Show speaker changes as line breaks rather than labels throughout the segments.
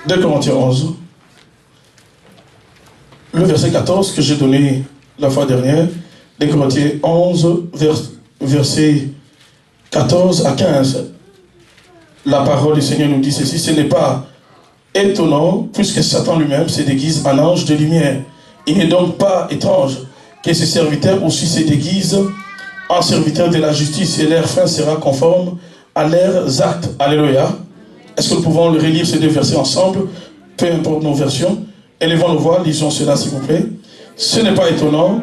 2 Corinthiens 11, le verset 14 que j'ai donné la fois dernière, 2 Corinthiens 11, verset 14 à 15. La parole du Seigneur nous dit ceci: ce n'est pas étonnant, puisque Satan lui-même se déguise en ange de lumière. Il n'est donc pas étrange que ses serviteurs aussi se déguisent en serviteurs de la justice, et leur fin sera conforme à leurs actes. Alléluia. Est-ce que nous pouvons relire ces deux versets ensemble, peu importe nos versions? Élevons nos voix, lisons cela s'il vous plaît. Ce n'est pas étonnant,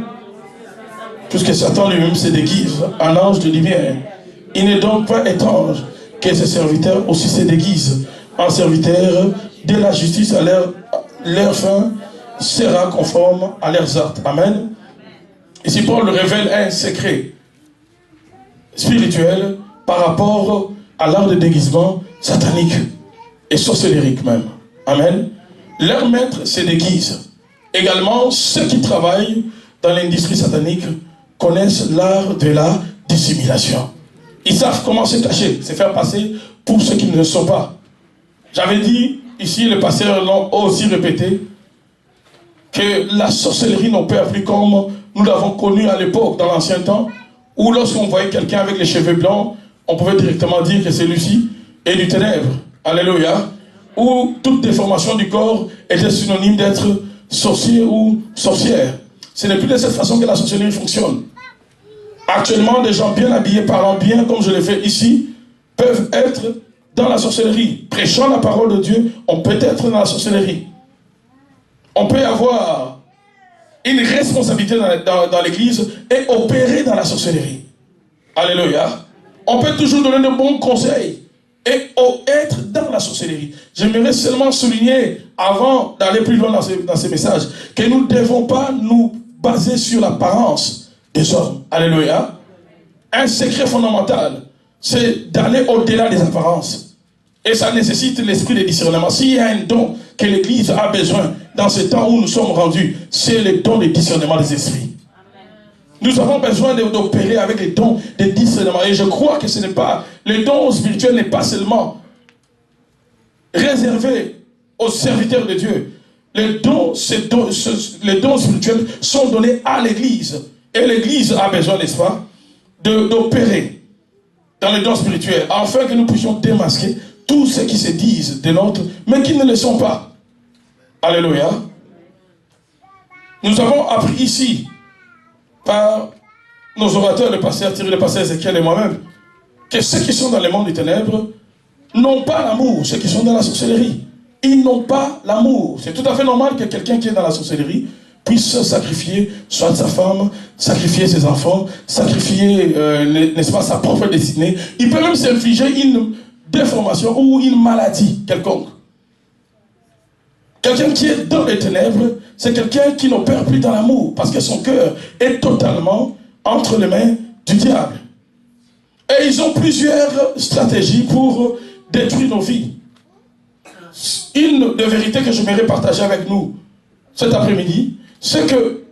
puisque Satan lui-même se déguise en ange de lumière. Il n'est donc pas étrange que ses serviteurs aussi se déguisent en serviteurs de la justice, à leur fin sera conforme à leurs actes. Amen. Ici, Paul révèle un secret spirituel par rapport à l'art de déguisement satanique et sorcellérique même. Amen. Leur maître se déguise. Également, ceux qui travaillent dans l'industrie satanique connaissent l'art de la dissimulation. Ils savent comment se cacher, se faire passer pour ceux qui ne le sont pas. J'avais dit, ici, les pasteurs l'ont aussi répété, que la sorcellerie n'opère plus comme nous l'avons connu à l'époque, dans l'ancien temps, où lorsqu'on voyait quelqu'un avec les cheveux blancs, on pouvait directement dire que celui-ci est du ténèbre. Alléluia. Où toute déformation du corps était synonyme d'être sorcier ou sorcière. Ce n'est plus de cette façon que la sorcellerie fonctionne. Actuellement, des gens bien habillés, parlant bien, comme je l'ai fait ici, peuvent être dans la sorcellerie. Prêchant la parole de Dieu, on peut être dans la sorcellerie. On peut avoir une responsabilité dans l'église et opérer dans la sorcellerie. Alléluia. On peut toujours donner de bons conseils et être dans la sorcellerie. J'aimerais seulement souligner, avant d'aller plus loin dans ces messages, que nous ne devons pas nous baser sur l'apparence des hommes. Alléluia. Un secret fondamental, c'est d'aller au-delà des apparences. Et ça nécessite l'esprit de discernement. S'il y a un don que l'Église a besoin dans ce temps où nous sommes rendus, c'est le don de discernement des esprits. Nous avons besoin d'opérer avec les dons de discernement. Et je crois que ce n'est pas, le don spirituel n'est pas seulement réservé aux serviteurs de Dieu. Les dons spirituels sont donnés à l'Église. Et l'Église a besoin, n'est-ce pas, d'opérer dans les dons spirituels, afin que nous puissions démasquer tous ceux qui se disent de l'autre, mais qui ne le sont pas. Alléluia. Nous avons appris ici, par nos orateurs, le pasteur Thierry, le pasteur Ézéchiel et moi-même, que ceux qui sont dans le monde des ténèbres n'ont pas l'amour, ceux qui sont dans la sorcellerie. Ils n'ont pas l'amour. C'est tout à fait normal que quelqu'un qui est dans la sorcellerie puisse sacrifier soit sa femme, sacrifier ses enfants, sacrifier, n'est-ce pas, sa propre destinée. Il peut même s'infliger une déformation ou une maladie quelconque. Quelqu'un qui est dans les ténèbres, c'est quelqu'un qui n'opère plus dans l'amour, parce que son cœur est totalement entre les mains du diable. Et ils ont plusieurs stratégies pour détruire nos vies. Une des vérités que j'aimerais partager avec nous cet après-midi, c'est que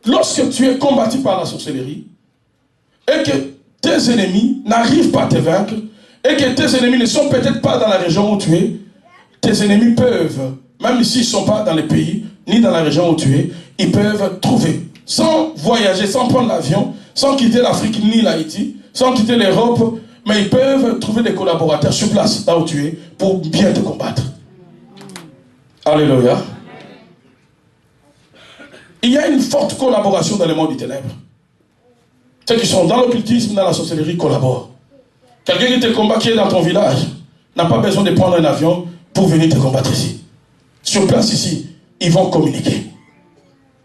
lorsque tu es combattu par la sorcellerie, et que tes ennemis n'arrivent pas à te vaincre, et que tes ennemis ne sont peut-être pas dans la région où tu es, tes ennemis peuvent, même s'ils ne sont pas dans le pays, ni dans la région où tu es, ils peuvent trouver, sans voyager, sans prendre l'avion, sans quitter l'Afrique ni l'Haïti, sans quitter l'Europe, mais ils peuvent trouver des collaborateurs sur place, là où tu es, pour bien te combattre. Alléluia. Il y a une forte collaboration dans le monde des ténèbres. Ceux qui sont dans l'occultisme, dans la sorcellerie, collaborent. Quelqu'un qui te combat, qui est dans ton village, n'a pas besoin de prendre un avion pour venir te combattre ici. Sur place ici, ils vont communiquer.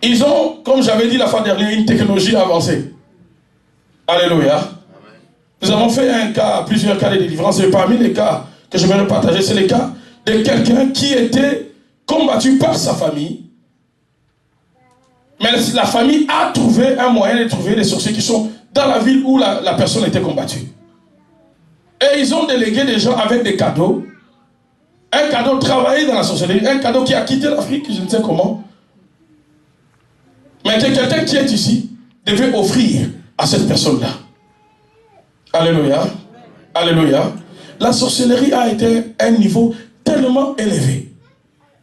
Ils ont, comme j'avais dit la fois dernière, une technologie avancée. Alléluia. Nous avons fait plusieurs cas de délivrance, et parmi les cas que je vais partager, c'est les cas de quelqu'un qui était combattu par sa famille. Mais la famille a trouvé un moyen de trouver des sorciers qui sont dans la ville où la personne était combattue. Et ils ont délégué des gens avec des cadeaux. Un cadeau travaillé dans la sorcellerie, un cadeau qui a quitté l'Afrique, je ne sais comment. Mais quelqu'un qui est ici devait offrir à cette personne-là. Alléluia. Alléluia. La sorcellerie a été à un niveau tellement élevé.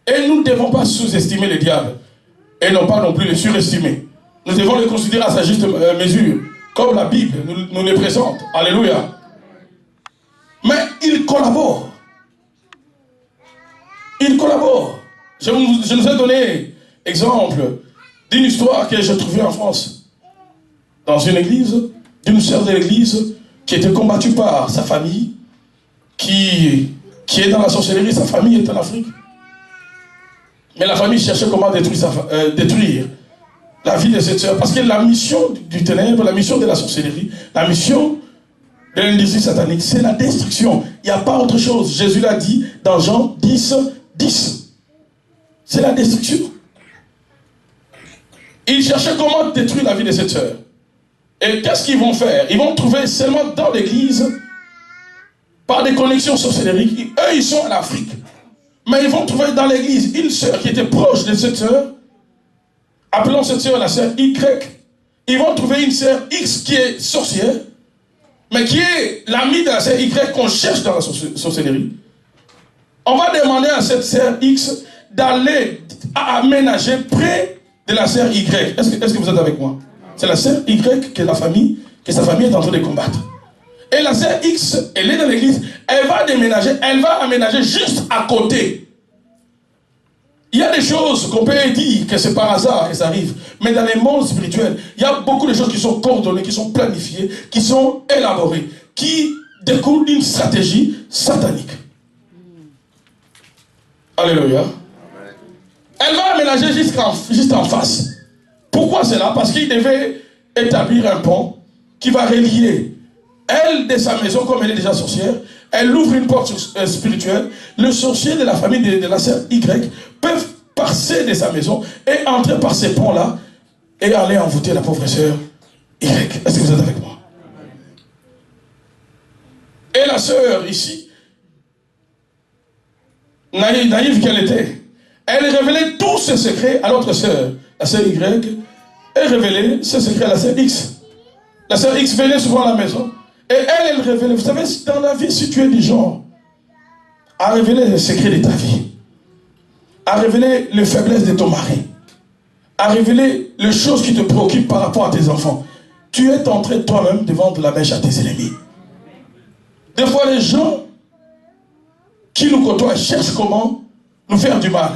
Et nous ne devons pas sous-estimer le diable. Et non pas non plus le surestimer. Nous devons le considérer à sa juste mesure. Comme la Bible nous le présente. Alléluia. Mais il collabore. Il collabore. Je nous ai donné exemple d'une histoire que j'ai trouvée en France. Dans une église, d'une sœur de l'église qui était combattue par sa famille, qui est dans la sorcellerie, sa famille est en Afrique. Mais la famille cherchait comment détruire la vie de cette sœur. Parce que la mission du ténèbre, la mission de la sorcellerie, la mission de l'industrie satanique, c'est la destruction. Il n'y a pas autre chose. Jésus l'a dit dans Jean 10, 10. C'est la destruction. Ils cherchaient comment détruire la vie de cette sœur. Et qu'est-ce qu'ils vont faire? Ils vont trouver seulement dans l'église, par des connexions sorcelleriques. Eux, ils sont en Afrique. Mais ils vont trouver dans l'église une sœur qui était proche de cette sœur. Appelons cette sœur la sœur Y. Ils vont trouver une sœur X qui est sorcière, mais qui est l'amie de la sœur Y qu'on cherche dans la sorcellerie. On va demander à cette sœur X d'aller aménager près de la sœur Y. Est-ce que vous êtes avec moi? C'est la sœur Y que sa famille est en train de combattre. Et la sœur X, elle est dans l'église, elle va déménager, elle va aménager juste à côté. Il y a des choses qu'on peut dire que c'est par hasard que ça arrive. Mais dans les mondes spirituels, il y a beaucoup de choses qui sont coordonnées, qui sont planifiées, qui sont élaborées, qui découlent d'une stratégie satanique. Alléluia. Elle va aménager juste en face. Pourquoi cela? Parce qu'il devait établir un pont qui va relier elle de sa maison, comme elle est déjà sorcière. Elle ouvre une porte spirituelle. Le sorcier de la famille de la sœur Y peuvent passer de sa maison et entrer par ces ponts-là et aller envoûter la pauvre sœur Y. Est-ce que vous êtes avec moi? Et la sœur ici, naïve qu'elle était, elle révélait tous ses secrets à l'autre sœur. La sœur Y, elle révélait ses secrets à la sœur X. La sœur X venait souvent à la maison. Et elle révélait, vous savez, dans la vie, si tu es du genre à révéler les secrets de ta vie, à révéler les faiblesses de ton mari, à révéler les choses qui te préoccupent par rapport à tes enfants, tu es en train toi-même de vendre la mèche à tes ennemis. Des fois, les gens qui nous côtoient cherchent comment nous faire du mal.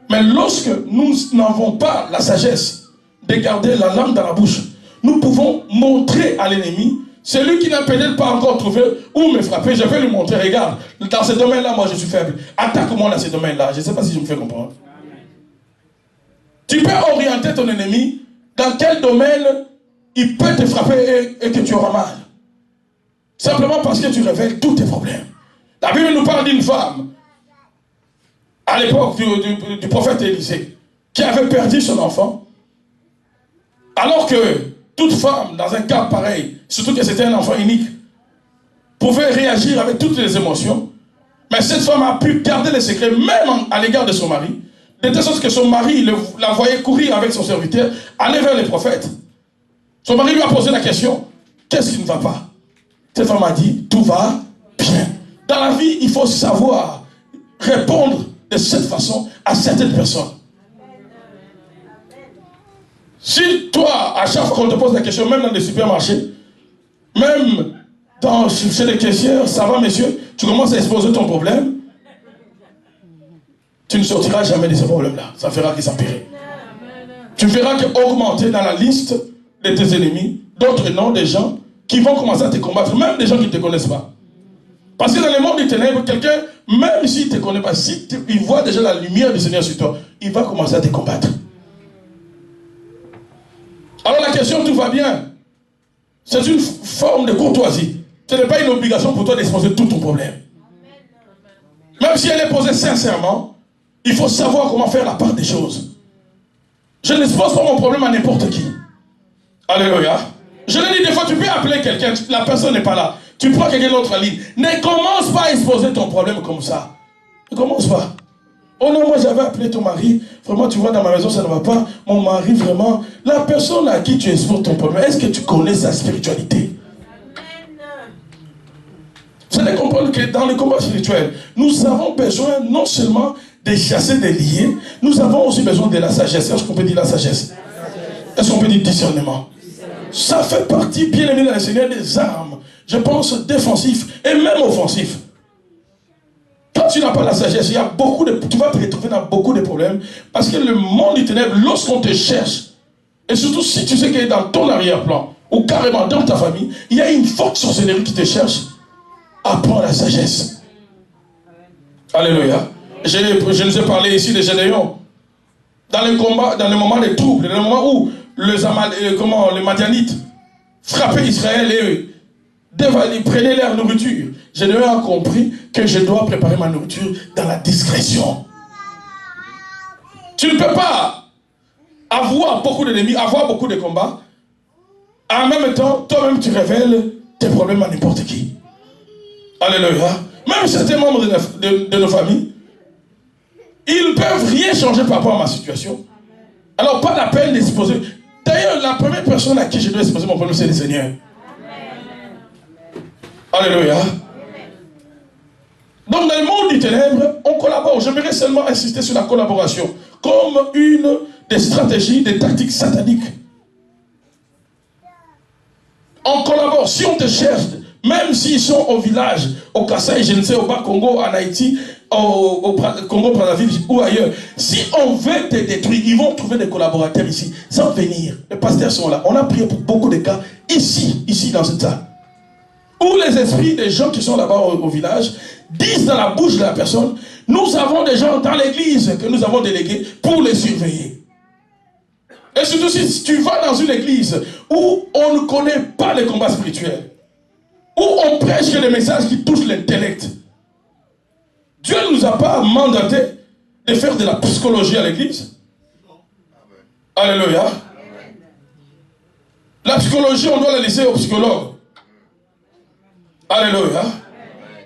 Mais lorsque nous n'avons pas la sagesse de garder la langue dans la bouche, nous pouvons montrer à l'ennemi. Celui qui n'a peut-être pas encore trouvé où me frapper, je vais lui montrer, regarde, dans ce domaine-là, moi je suis faible. Attaque-moi dans ce domaine-là. Je ne sais pas si je me fais comprendre. Tu peux orienter ton ennemi dans quel domaine il peut te frapper et que tu auras mal. Simplement parce que tu révèles tous tes problèmes. La Bible nous parle d'une femme, à l'époque du prophète Élisée, qui avait perdu son enfant, alors que toute femme, dans un cas pareil, surtout que c'était un enfant unique, pouvait réagir avec toutes les émotions. Mais cette femme a pu garder les secrets, même à l'égard de son mari, de telle sorte que son mari la voyait courir avec son serviteur, aller vers les prophètes. Son mari lui a posé la question, qu'est-ce qui ne va pas? Cette femme a dit, tout va bien. Dans la vie, il faut savoir répondre de cette façon à certaines personnes. Si toi, à chaque fois qu'on te pose la question, même dans les supermarchés, même chez les caissières, ça va messieurs, tu commences à exposer ton problème, tu ne sortiras jamais de ce problème-là. Ça fera que s'empirer. Tu feras qu'augmenter dans la liste de tes ennemis, d'autres noms, des gens qui vont commencer à te combattre, même des gens qui ne te connaissent pas. Parce que dans le monde des ténèbres, quelqu'un, même s'il ne te connaît pas, il voit déjà la lumière du Seigneur sur toi, il va commencer à te combattre. Alors la question, tout va bien. C'est une forme de courtoisie. Ce n'est pas une obligation pour toi d'exposer tout ton problème. Même si elle est posée sincèrement, il faut savoir comment faire la part des choses. Je n'expose pas mon problème à n'importe qui. Alléluia. Je l'ai dit des fois, tu peux appeler quelqu'un, la personne n'est pas là. Tu prends quelqu'un d'autre en ligne. Ne commence pas à exposer ton problème comme ça. Ne commence pas. Oh non, moi j'avais appelé ton mari. Vraiment, tu vois, dans ma maison, ça ne va pas. Mon mari, vraiment. La personne à qui tu exposes ton problème, est-ce que tu connais sa spiritualité? Vous allez comprendre que dans le combat spirituel, nous avons besoin non seulement de chasser des liés, nous avons aussi besoin de la sagesse. Est-ce qu'on peut dire la sagesse? Est-ce qu'on peut dire discernement? Ça fait partie, bien aimé dans le Seigneur, des armes, je pense, défensifs et même offensifs. Quand tu n'as pas la sagesse, il y a tu vas te retrouver dans beaucoup de problèmes, parce que le monde du ténèbre, lorsqu'on te cherche, et surtout si tu sais qu'il est dans ton arrière-plan, ou carrément dans ta famille, il y a une forte sorcellerie qui te cherche. Apprends la sagesse. Alléluia. Je nous ai parlé ici de Gédéon. Dans les combats, dans les moments de troubles, dans les moments où les Madianites frappaient Israël et ils prenaient leur nourriture, Gédéon a compris que je dois préparer ma nourriture dans la discrétion. Tu ne peux pas avoir beaucoup d'ennemis, avoir beaucoup de combats, en même temps, toi-même tu révèles tes problèmes à n'importe qui. Alléluia. Même certains membres de nos familles, ils ne peuvent rien changer par rapport à ma situation. Alors, pas la peine d'exposer. D'ailleurs, la première personne à qui je dois exposer mon problème, c'est le Seigneur. Alléluia. Donc, dans le monde du ténèbre, on collabore. J'aimerais seulement insister sur la collaboration comme une des stratégies, des tactiques sataniques. On collabore. Si on te cherche, même s'ils sont au village, au Kassai, je ne sais, au Bas-Congo, en Haïti, au Congo-Brazzaville ou ailleurs, si on veut te détruire, ils vont trouver des collaborateurs ici, sans venir. Les pasteurs sont là. On a prié pour beaucoup de cas, ici dans cette salle. Où les esprits des gens qui sont là-bas au village disent dans la bouche de la personne, nous avons des gens dans l'église que nous avons délégués pour les surveiller. Et surtout si tu vas dans une église où on ne connaît pas les combats spirituels, où on prêche que les messages qui touchent l'intellect. Dieu ne nous a pas mandaté de faire de la psychologie à l'église. Alléluia. La psychologie, on doit la laisser aux psychologues. Alléluia.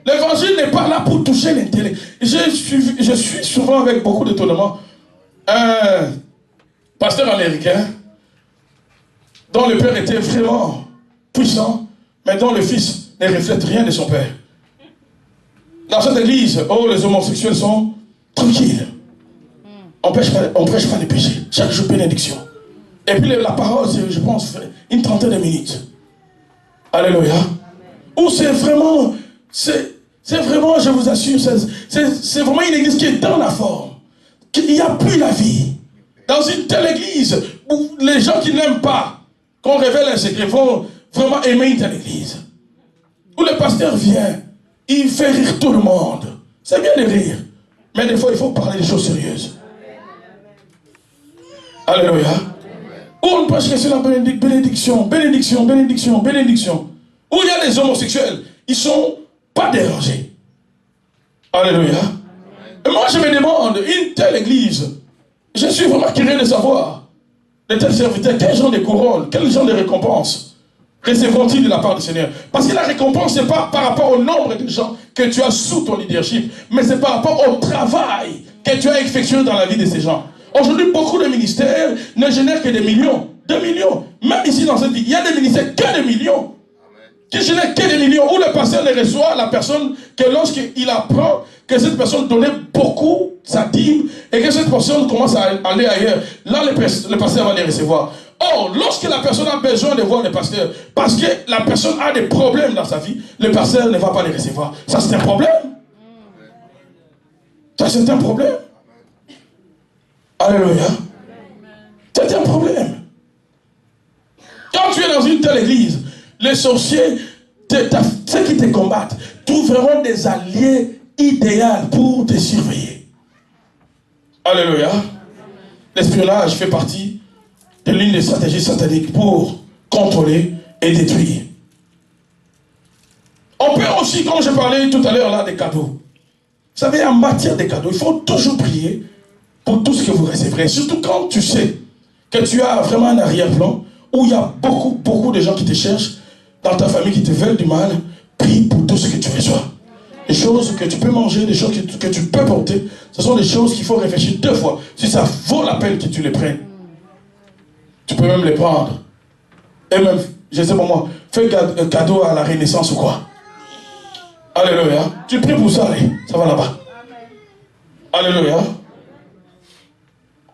L'évangile n'est pas là pour toucher l'intellect. Je suis souvent avec beaucoup d'étonnement un pasteur américain dont le père était vraiment puissant, mais dont le fils ne reflète rien de son père. Dans cette église, les homosexuels sont tranquilles. On prêche pas les péchés. Chaque jour, bénédiction. Et puis la parole, c'est, je pense, une trentaine de minutes. Alléluia. Où c'est vraiment, je vous assure, c'est vraiment une église qui est dans la forme. Il n'y a plus la vie. Dans une telle église, où les gens qui n'aiment pas qu'on révèle un secret vont vraiment aimer une telle église. Où le pasteur vient, il fait rire tout le monde. C'est bien de rire. Mais des fois, il faut parler des choses sérieuses. Alléluia. Où on prêche que c'est la bénédiction, bénédiction, bénédiction, bénédiction. Où il y a des homosexuels, ils ne sont pas dérangés. Alléluia. Et moi, je me demande, une telle église, je suis vraiment curieux de savoir, de tels serviteurs, quel genre de couronne, quel genre de récompense recevront-ils de la part du Seigneur? Parce que la récompense, ce n'est pas par rapport au nombre de gens que tu as sous ton leadership, mais c'est par rapport au travail que tu as effectué dans la vie de ces gens. Aujourd'hui, beaucoup de ministères ne génèrent que des millions. 2 millions. Même ici dans cette vie, il y a des ministères que des millions. Qui génèrent que des millions. Où le pasteur ne reçoit la personne que lorsqu'il apprend que cette personne donnait beaucoup sa dîme et que cette personne commence à aller ailleurs, là le pasteur va les recevoir. Or, lorsque la personne a besoin de voir le pasteur, parce que la personne a des problèmes dans sa vie, le pasteur ne va pas les recevoir. Ça, c'est un problème. Ça, c'est un problème. Alléluia. C'est un problème. Quand tu es dans une telle église, les sorciers, ceux qui te combattent, trouveront des alliés idéaux pour te surveiller. Alléluia. L'espionnage fait partie de l'une des stratégies sataniques pour contrôler et détruire. On peut aussi, comme je parlais tout à l'heure là, des cadeaux. Vous savez, en matière des cadeaux, il faut toujours prier pour tout ce que vous recevrez. Surtout quand tu sais que tu as vraiment un arrière-plan où il y a beaucoup de gens qui te cherchent dans ta famille, qui te veulent du mal. Prie pour tout ce que tu reçois. Des choses que tu peux manger, des choses que tu peux porter, ce sont des choses qu'il faut réfléchir 2 fois. Si ça vaut la peine que tu les prennes. Tu peux même les prendre. Et même, je sais pas moi, fais un cadeau à la Renaissance ou quoi. Alléluia. Tu pries pour ça, allez, ça va là-bas. Alléluia.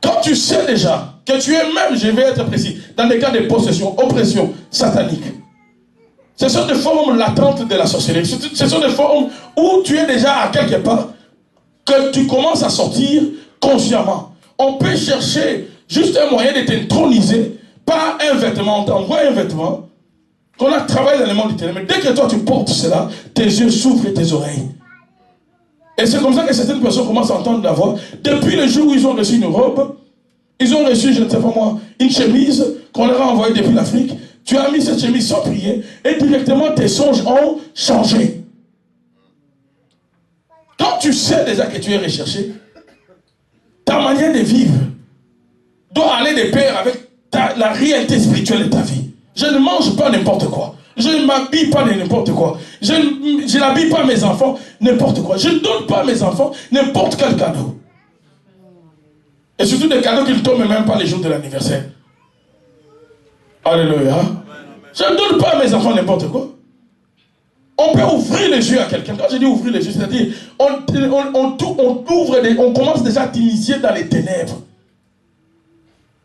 Quand tu sais déjà que tu es même, je vais être précis, dans des cas de possession, oppression satanique, ce sont des formes latentes de la sorcellerie. Ce sont des formes où tu es déjà à quelque part, que tu commences à sortir consciemment. On peut chercher juste un moyen de t'introniser par un vêtement. On t'envoie un vêtement qu'on a travaillé dans le monde du ténèbre. Mais dès que toi tu portes cela, tes yeux s'ouvrent et tes oreilles. Et c'est comme ça que certaines personnes commencent à entendre la voix. Depuis le jour où ils ont reçu une robe, ils ont reçu, je ne sais pas moi, une chemise qu'on leur a envoyée depuis l'Afrique. Tu as mis cette chemise sans prier et directement tes songes ont changé. Quand tu sais déjà que tu es recherché, ta manière de vivre doit aller de pair avec la réalité spirituelle de ta vie. Je ne mange pas n'importe quoi. Je ne m'habille pas de n'importe quoi. Je n'habille pas mes enfants n'importe quoi. Je ne donne pas à mes enfants n'importe quel cadeau. Et surtout des cadeaux qui ne tombent même pas les jours de l'anniversaire. Alléluia. Je ne donne pas à mes enfants n'importe quoi. On peut ouvrir les yeux à quelqu'un. Quand je dis ouvrir les yeux, c'est-à-dire on commence déjà à t'initier dans les ténèbres.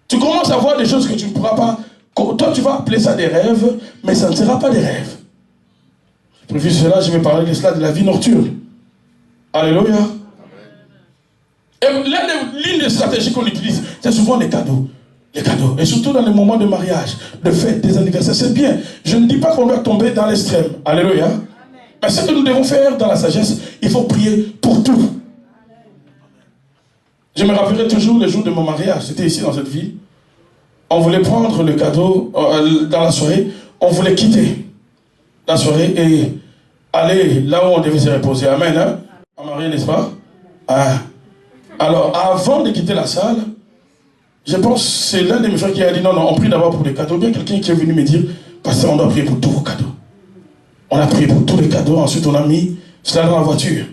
Tu commences à voir des choses que tu ne pourras pas. Toi, tu vas appeler ça des rêves, mais ça ne sera pas des rêves. Prévu cela, je vais parler de cela, de la vie nocturne. Alléluia. Et l'une des stratégies qu'on utilise, c'est souvent les cadeaux. Les cadeaux. Et surtout dans les moments de mariage, de fête, des anniversaires. C'est bien. Je ne dis pas qu'on doit tomber dans l'extrême. Alléluia. Mais ce que nous devons faire dans la sagesse, il faut prier pour tout. Je me rappellerai toujours le jour de mon mariage. C'était ici dans cette ville. On voulait prendre le cadeau dans la soirée. On voulait quitter la soirée et aller là où on devait se reposer. Amen. Hein? En marié, n'est-ce pas? Ah. Alors, avant de quitter la salle, je pense que c'est l'un de mes frères qui a dit non, on prie d'abord pour les cadeaux. Bien quelqu'un qui est venu me dire, pasteur, on doit prier pour tous vos cadeaux. On a prié pour tous les cadeaux. Ensuite, on a mis cela dans la voiture.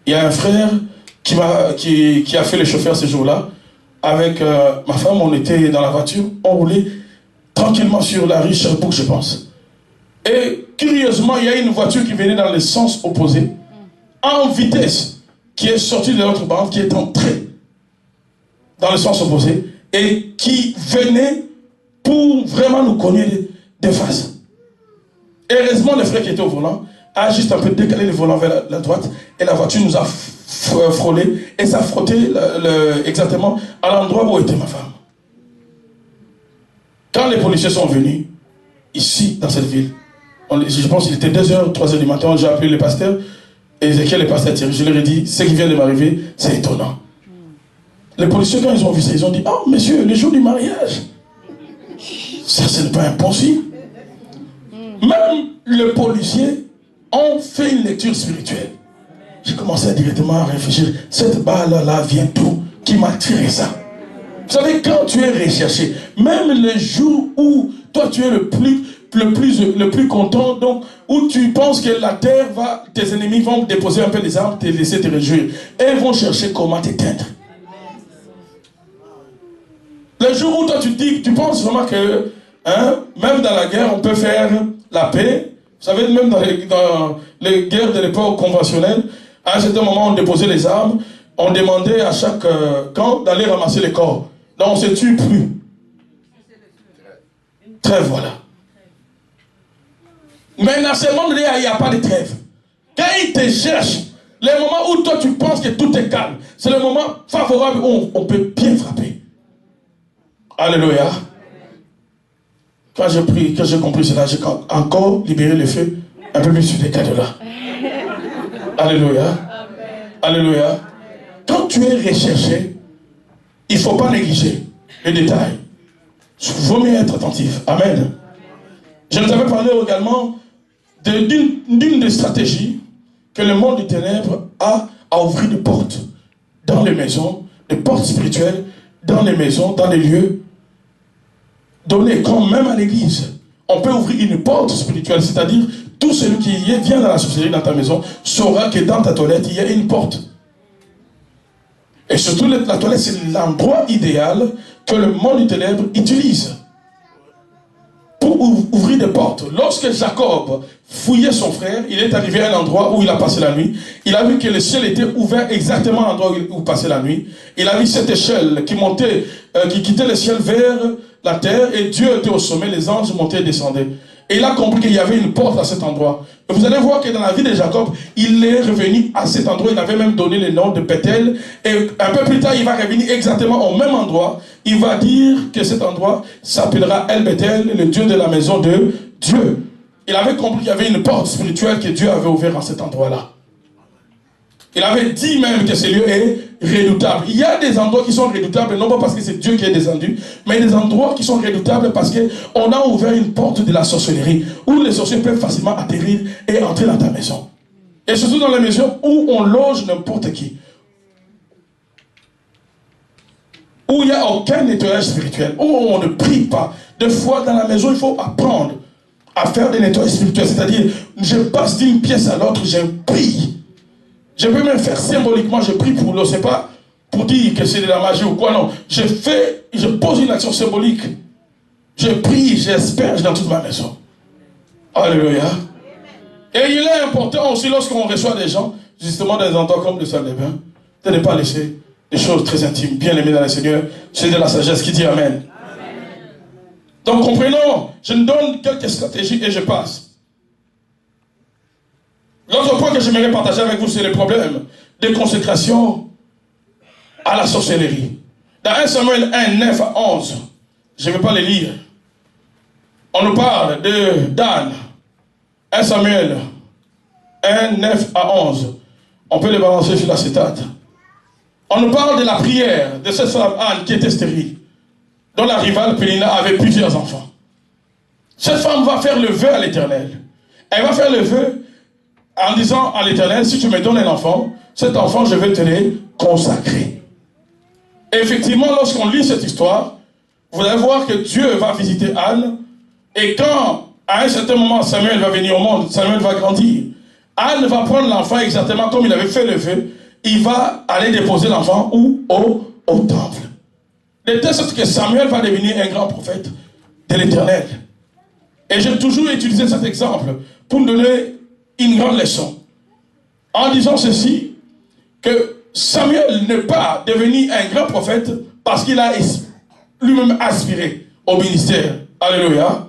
Il y a un frère qui a fait le chauffeur ce jour-là. Avec ma femme, on était dans la voiture, on roulait tranquillement sur la rue Sherbrooke, je pense. Et curieusement, il y a une voiture qui venait dans le sens opposé, en vitesse, qui est sortie de l'autre bande, qui est entrée dans le sens opposé, et qui venait pour vraiment nous cogner de face. Heureusement, le frère qui était au volant a juste un peu décalé le volant vers la droite, et la voiture nous a frôlé, et ça frottait exactement à l'endroit où était ma femme. Quand les policiers sont venus, ici, dans cette ville, je pense qu'il était 2h, 3h du matin, j'ai appelé le pasteur, Ézéchiel, le pasteur Thierry, je leur ai dit, ce qui vient de m'arriver, c'est étonnant. Les policiers, quand ils ont vu ça, ils ont dit, oh monsieur, le jour du mariage, ça, ce n'est pas impossible. Même les policiers ont fait une lecture spirituelle. J'ai commencé directement à réfléchir, cette balle-là vient d'où? Qui m'a tiré ça? Vous savez, quand tu es recherché, même le jour où toi tu es le plus content, donc où tu penses que la terre va, tes ennemis vont déposer un peu des armes, te laisser te réjouir, et ils vont chercher comment t'éteindre. Le jour où toi tu penses vraiment que, hein, même dans la guerre, on peut faire la paix. Vous savez, même dans les guerres de l'époque conventionnelle, à un certain moment, on déposait les armes, on demandait à chaque camp d'aller ramasser les corps. Donc on ne se tue plus. Trêve, voilà. Mais dans ce monde, il n'y a pas de trêve. Quand ils te cherchent, le moment où toi tu penses que tout est calme, c'est le moment favorable où on peut bien frapper. Alléluia. Quand j'ai pris, quand j'ai compris cela, j'ai encore libéré le feu un peu plus sur les cadeaux-là. Alléluia. Alléluia. Quand tu es recherché, il ne faut pas négliger les détails. Il vaut mieux être attentif. Amen. Je nous avais parlé également d'une des stratégies que le monde des ténèbres a à ouvrir des portes dans les maisons, des portes spirituelles, dans les maisons, dans les lieux donnés, comme même à l'église. On peut ouvrir une porte spirituelle, c'est-à-dire tout celui qui vient dans la sorcellerie dans ta maison saura que dans ta toilette, il y a une porte. Et surtout, la toilette, c'est l'endroit idéal que le monde des ténèbres utilise pour ouvrir des portes. Lorsque Jacob fouillait son frère, il est arrivé à un endroit où il a passé la nuit. Il a vu que le ciel était ouvert exactement à l'endroit où il passait la nuit. Il a vu cette échelle qui montait, qui quittait le ciel vers la terre, et Dieu était au sommet, les anges montaient et descendaient. Et il a compris qu'il y avait une porte à cet endroit. Et vous allez voir que dans la vie de Jacob, il est revenu à cet endroit. Il avait même donné le nom de Bethel. Et un peu plus tard, il va revenir exactement au même endroit. Il va dire que cet endroit s'appellera El Bethel, le Dieu de la maison de Dieu. Il avait compris qu'il y avait une porte spirituelle que Dieu avait ouverte à cet endroit-là. Il avait dit même que ce lieu est redoutable. Il y a des endroits qui sont redoutables, non pas parce que c'est Dieu qui est descendu, mais des endroits qui sont redoutables parce qu'on a ouvert une porte de la sorcellerie, où les sorciers peuvent facilement atterrir et entrer dans ta maison. Et surtout dans les maisons où on loge n'importe qui. Où il n'y a aucun nettoyage spirituel, où on ne prie pas. Des fois, dans la maison, il faut apprendre à faire des nettoyages spirituels. C'est-à-dire, je passe d'une pièce à l'autre, je prie. Je peux même faire symboliquement, je prie pour l'eau, c'est pas pour dire que c'est de la magie ou quoi, non. Je pose une action symbolique. Je prie, j'espère dans toute ma maison. Alléluia. Et il est important aussi lorsqu'on reçoit des gens, justement dans des endroits comme le salle des bains, de ne pas laisser des choses très intimes, bien aimées dans le Seigneur. C'est de la sagesse qui dit Amen. Donc comprenons, je nous donne quelques stratégies et je passe. L'autre point que j'aimerais partager avec vous, c'est le problème de consécration à la sorcellerie. Dans 1 Samuel 1, 9 à 11, je ne vais pas les lire. On nous parle d'Anne. 1 Samuel 1, 9 à 11. On peut les balancer sur l'acétate. On nous parle de la prière de cette femme Anne qui était stérile, dont la rivale Pénina avait plusieurs enfants. Cette femme va faire le vœu à l'Éternel. Elle va faire le vœu en disant à l'Éternel, si tu me donnes un enfant, cet enfant, je vais te le consacrer. Et effectivement, lorsqu'on lit cette histoire, vous allez voir que Dieu va visiter Anne, et quand, à un certain moment, Samuel va venir au monde, Samuel va grandir, Anne va prendre l'enfant exactement comme il avait fait le vœu, il va aller déposer l'enfant où? Au temple. De telle sorte que Samuel va devenir un grand prophète de l'Éternel. Et j'ai toujours utilisé cet exemple pour me donner une grande leçon, en disant ceci, que Samuel n'est pas devenu un grand prophète parce qu'il a lui-même aspiré au ministère. Alléluia.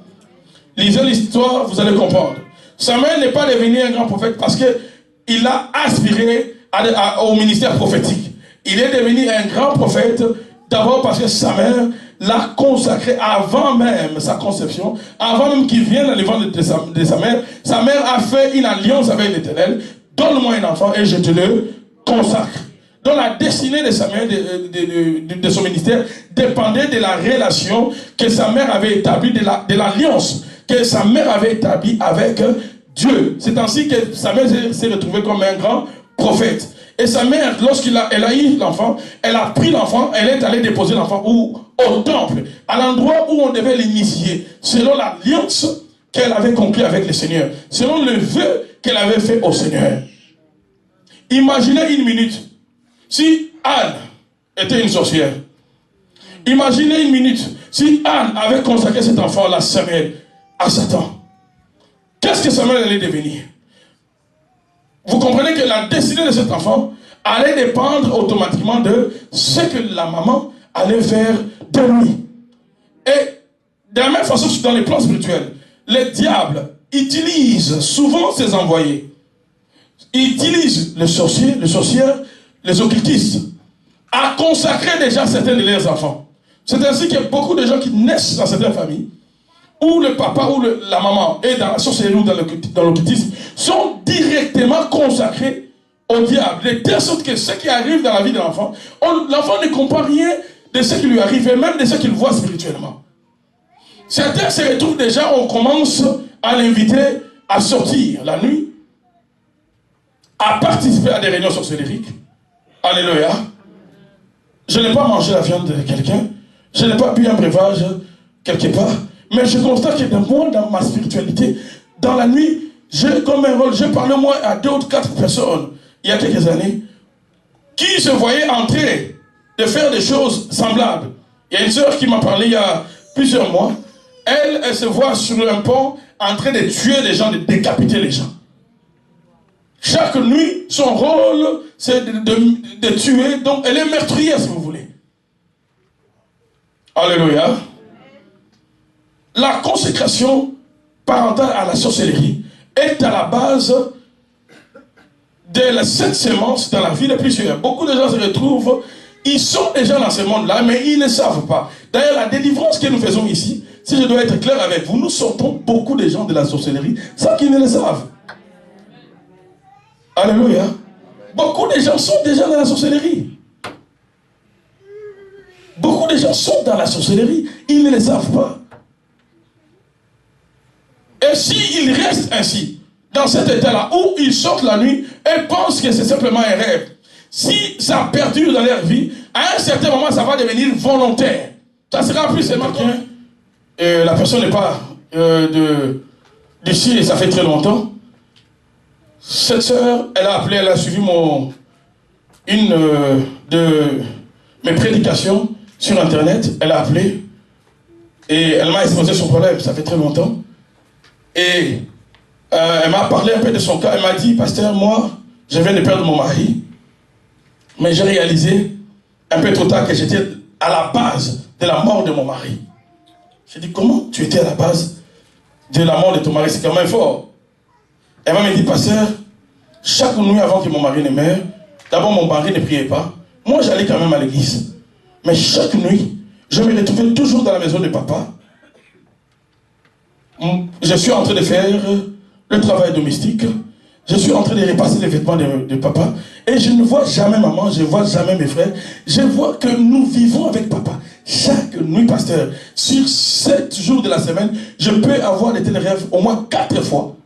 Lisez l'histoire, vous allez comprendre. Samuel n'est pas devenu un grand prophète parce qu'il a aspiré au ministère prophétique. Il est devenu un grand prophète d'abord parce que sa mère l'a consacré avant même sa conception, avant même qu'il vienne dans le ventre de sa mère. Sa mère a fait une alliance avec l'Éternel. Donne-moi un enfant et je te le consacre. Donc la destinée de sa mère, de son ministère, dépendait de la relation que sa mère avait établie, de l'alliance que sa mère avait établie avec Dieu. C'est ainsi que sa mère s'est retrouvée comme un grand prophète. Et sa mère, lorsqu'elle a eu l'enfant, elle a pris l'enfant, elle est allée déposer l'enfant au temple, à l'endroit où on devait l'initier, selon l'alliance qu'elle avait conclue avec le Seigneur, selon le vœu qu'elle avait fait au Seigneur. Imaginez une minute, si Anne était une sorcière, imaginez une minute, si Anne avait consacré cet enfant-là, Samuel, à Satan, qu'est-ce que Samuel allait devenir? Vous comprenez que la destinée de cet enfant allait dépendre automatiquement de ce que la maman allait faire de lui. Et de la même façon, dans les plans spirituels, le diable utilise souvent ses envoyés. Il utilise les sorciers, les sorcières, les occultistes à consacrer déjà certains de leurs enfants. C'est ainsi qu'il y a beaucoup de gens qui naissent dans certaines familles où le papa ou la maman est dans la sorcellerie ou dans l'occultisme, sont directement consacrés au diable. De telle sorte que ce qui arrive dans la vie de l'enfant, l'enfant ne comprend rien de ce qui lui arrive, et même de ce qu'il voit spirituellement. Certains se retrouvent déjà, on commence à l'inviter à sortir la nuit, à participer à des réunions sorcellériques. Alléluia. Je n'ai pas mangé la viande de quelqu'un, je n'ai pas bu un breuvage quelque part, mais je constate que moi, dans ma spiritualité, dans la nuit, j'ai comme un rôle, je parlais moi à 2 ou 4 personnes, il y a quelques années, qui se voyaient en train de faire des choses semblables. Il y a une sœur qui m'a parlé il y a plusieurs mois, elle se voit sur un pont en train de tuer les gens, de décapiter les gens. Chaque nuit, son rôle, c'est de tuer, donc elle est meurtrière si vous voulez. Alléluia. La consécration parentale à la sorcellerie est à la base de cette sémence dans la vie de plusieurs. Beaucoup de gens se retrouvent, ils sont déjà dans ce monde-là, mais ils ne savent pas. D'ailleurs, la délivrance que nous faisons ici, si je dois être clair avec vous, nous sortons beaucoup de gens de la sorcellerie sans qu'ils ne le savent. Alléluia. Beaucoup de gens sont déjà dans la sorcellerie. Beaucoup de gens sont dans la sorcellerie, ils ne le savent pas. Et s'ils restent ainsi, dans cet état-là, où ils sortent la nuit et pensent que c'est simplement un rêve, si ça perdure dans leur vie, à un certain moment, ça va devenir volontaire. Ça sera plus seulement que la personne n'est pas d'ici et ça fait très longtemps. Cette sœur, elle a appelé, elle a suivi une de mes prédications sur Internet. Elle a appelé et elle m'a exposé son problème, ça fait très longtemps. Et elle m'a parlé un peu de son cas. Elle m'a dit, pasteur, moi, je viens de perdre mon mari, mais j'ai réalisé un peu trop tard que j'étais à la base de la mort de mon mari. J'ai dit, comment tu étais à la base de la mort de ton mari? C'est quand même fort. Elle m'a dit, pasteur, chaque nuit avant que mon mari ne meure, d'abord mon mari ne priait pas. Moi, j'allais quand même à l'église. Mais chaque nuit, je me retrouvais toujours dans la maison de papa. Je suis en train de faire le travail domestique. Je suis en train de repasser les vêtements de papa. Et je ne vois jamais maman, je ne vois jamais mes frères. Je vois que nous vivons avec papa. Chaque nuit, pasteur, sur 7 jours de la semaine, je peux avoir des tels rêves au moins 4 fois.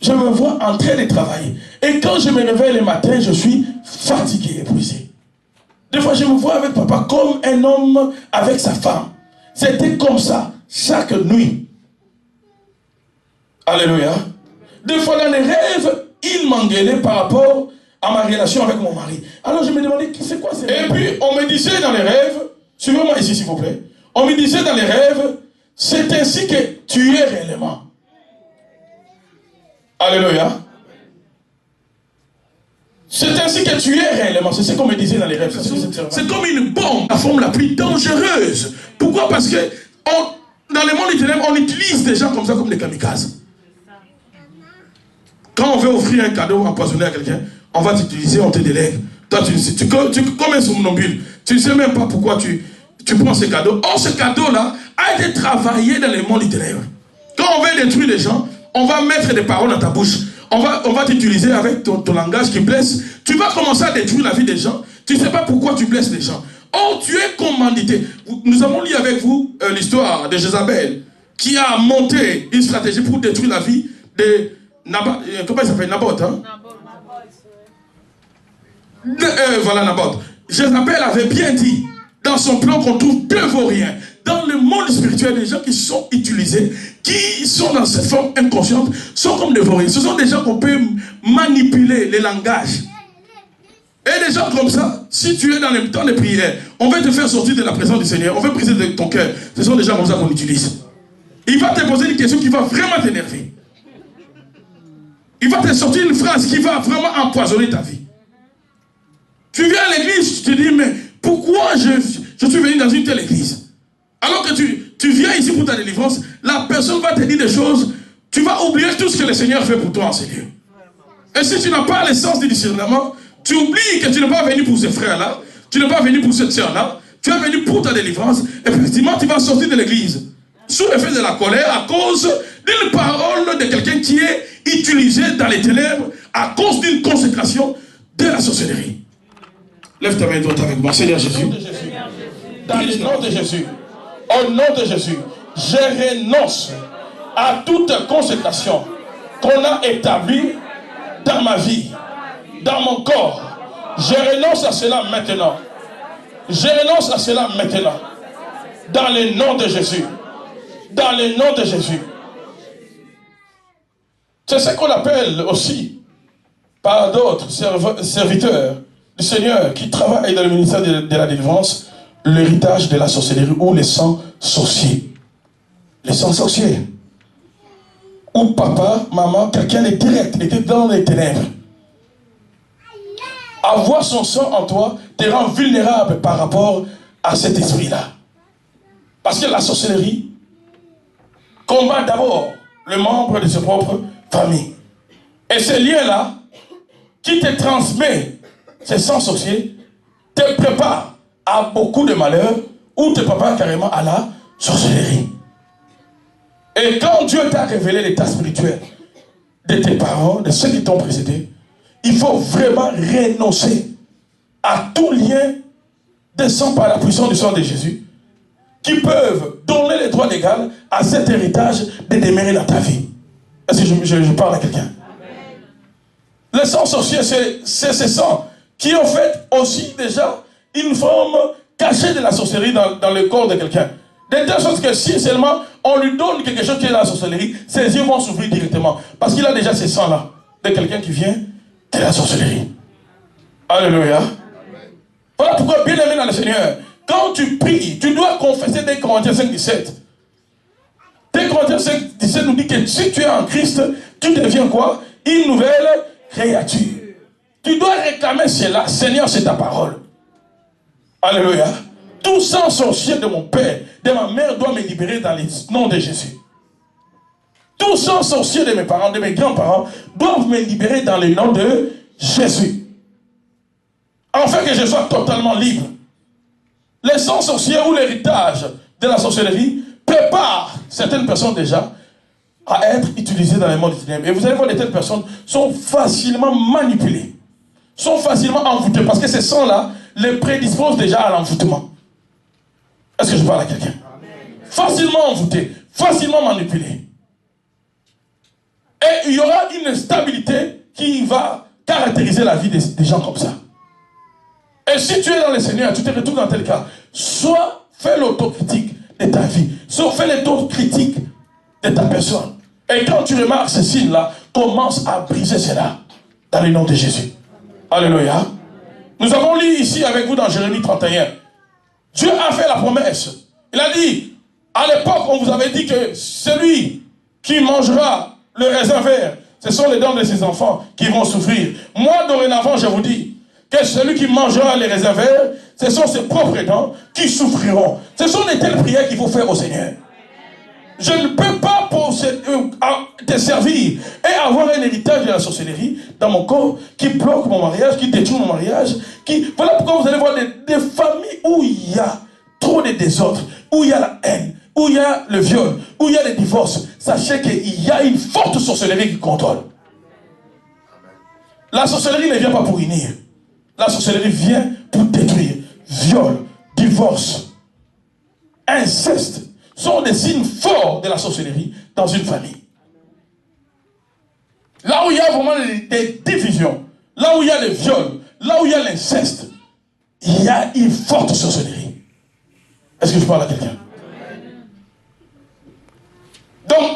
Je me vois en train de travailler. Et quand je me réveille le matin, je suis fatigué, épuisé. Des fois, je me vois avec papa comme un homme avec sa femme. C'était comme ça, chaque nuit. Alléluia. Des fois, dans les rêves, il m'engueulait par rapport à ma relation avec mon mari. Alors, je me demandais, c'est quoi ces rêves? Et puis, on me disait dans les rêves, suivez-moi ici, s'il vous plaît. On me disait dans les rêves, c'est ainsi que tu es réellement. Alléluia. C'est ainsi que tu es réellement. C'est ce qu'on me disait dans les rêves. C'est comme une bombe, la forme la plus dangereuse. Pourquoi? Parce que dans le monde littéraire, on utilise des gens comme ça comme des kamikazes. Quand on veut offrir un cadeau empoisonné à quelqu'un, on va t'utiliser, on te délègue. Toi, tu comme un somnambule. Tu ne sais même pas pourquoi tu prends ce cadeau. Or, ce cadeau-là a été travaillé dans le monde littéraire. Quand on veut détruire les gens, on va mettre des paroles dans ta bouche. On va t'utiliser avec ton langage qui blesse. Tu vas commencer à détruire la vie des gens. Tu ne sais pas pourquoi tu blesses les gens. Or, tu es commandité. Nous avons lu avec vous l'histoire de Jézabel, qui a monté une stratégie pour détruire la vie de Naboth. Comment il s'appelle? Naboth, hein? Voilà, Naboth. Jézabel avait bien dit dans son plan qu'on trouve deux vauriens. Dans le monde spirituel, les gens qui sont utilisés, qui sont dans cette forme inconsciente, sont comme des vauriens. Ce sont des gens qu'on peut manipuler les langages. Et des gens comme ça, si tu es dans le temps de prière, on va te faire sortir de la présence du Seigneur, on va briser de ton cœur. Ce sont des gens comme ça qu'on utilise. Il va te poser une question qui va vraiment t'énerver. Il va te sortir une phrase qui va vraiment empoisonner ta vie. Tu viens à l'église, tu te dis, mais pourquoi je suis venu dans une telle église? Alors que tu viens ici pour ta délivrance, la personne va te dire des choses, tu vas oublier tout ce que le Seigneur fait pour toi en ces lieux. Et si tu n'as pas le sens du discernement, tu oublies que tu n'es pas venu pour ce frère-là, tu n'es pas venu pour cette sœur-là, tu es venu pour ta délivrance, et effectivement tu vas sortir de l'église sous l'effet de la colère à cause d'une parole de quelqu'un qui est utilisé dans les ténèbres à cause d'une consécration de la sorcellerie. Lève ta main droite avec moi, Seigneur Jésus. Dans le nom de Jésus, au nom de Jésus, je renonce à toute consécration qu'on a établie dans ma vie, dans mon corps. Je renonce à cela maintenant. Je renonce à cela maintenant. Dans le nom de Jésus. Dans le nom de Jésus. C'est ce qu'on appelle aussi, par d'autres serviteurs du Seigneur qui travaillent dans le ministère de la délivrance, l'héritage de la sorcellerie ou les sangs sorciers. Les sangs sorciers. Où papa, maman, quelqu'un est direct, était dans les ténèbres. Avoir son sang en toi te rend vulnérable par rapport à cet esprit-là. Parce que la sorcellerie combat d'abord le membre de sa propre famille. Et ce lien-là, qui te transmet ces sangs sorciers, te prépare à beaucoup de malheurs ou te prépare carrément à la sorcellerie. Et quand Dieu t'a révélé l'état spirituel de tes parents, de ceux qui t'ont précédé, il faut vraiment renoncer à tout lien de sang par la puissance du sang de Jésus qui peuvent donner les droits légaux à cet héritage de demeurer dans ta vie. Est-ce que je parle à quelqu'un? Le sang sorcier, c'est ce sang qui en fait aussi déjà une forme cachée de la sorcellerie dans le corps de quelqu'un. De telle sorte que si seulement on lui donne quelque chose qui est dans la sorcellerie, ses yeux vont s'ouvrir directement. Parce qu'il a déjà ce sang-là de quelqu'un qui vient de la sorcellerie. Alléluia. Voilà pourquoi, bien aimé dans le Seigneur, quand tu pries, tu dois confesser 2 Corinthiens 5, 17. 2 Corinthiens 5, 17 nous dit que si tu es en Christ, tu deviens quoi? Une nouvelle créature. Tu dois réclamer cela. Seigneur, c'est ta parole. Alléluia. Tout sang sorcier de mon père, de ma mère doit me libérer dans le nom de Jésus. Tout sang sorcier de mes parents, de mes grands-parents, doivent me libérer dans le nom de Jésus. Afin que je sois totalement libre. Les sangs sorciers ou l'héritage de la sorcellerie prépare certaines personnes déjà à être utilisées dans le monde du ténèbres. Et vous allez voir, de telles personnes sont facilement manipulées, sont facilement envoûtées, parce que ces sangs-là les prédisposent déjà à l'envoûtement. Est-ce que je parle à quelqu'un? Facilement envoûté, facilement manipulé. Et il y aura une stabilité qui va caractériser la vie des gens comme ça. Et si tu es dans le Seigneur, tu te retrouves dans tel cas, soit fais l'autocritique de ta vie, soit fais l'autocritique de ta personne. Et quand tu remarques ces signes-là, commence à briser cela dans le nom de Jésus. Alléluia. Nous avons lu ici avec vous dans Jérémie 31. Dieu a fait la promesse. Il a dit, à l'époque, on vous avait dit que celui qui mangera le raisin vert, ce sont les dents de ses enfants qui vont souffrir. Moi, dorénavant, je vous dis que celui qui mangera les raisins verts, ce sont ses propres dents qui souffriront. Ce sont de telles prières qu'il faut faire au Seigneur. Je ne peux pas te servir et avoir un héritage de la sorcellerie dans mon corps qui bloque mon mariage, qui détruit mon mariage. Voilà pourquoi vous allez voir des familles où il y a trop de désordre, où il y a la haine, où il y a le viol, où il y a les divorces. Sachez qu'il y a une forte sorcellerie qui contrôle. La sorcellerie ne vient pas pour unir. La sorcellerie vient pour détruire. Viol, divorce, inceste sont des signes forts de la sorcellerie dans une famille. Là où il y a vraiment des divisions, là où il y a le viol, là où il y a l'inceste, il y a une forte sorcellerie. Est-ce que je parle à quelqu'un? Donc,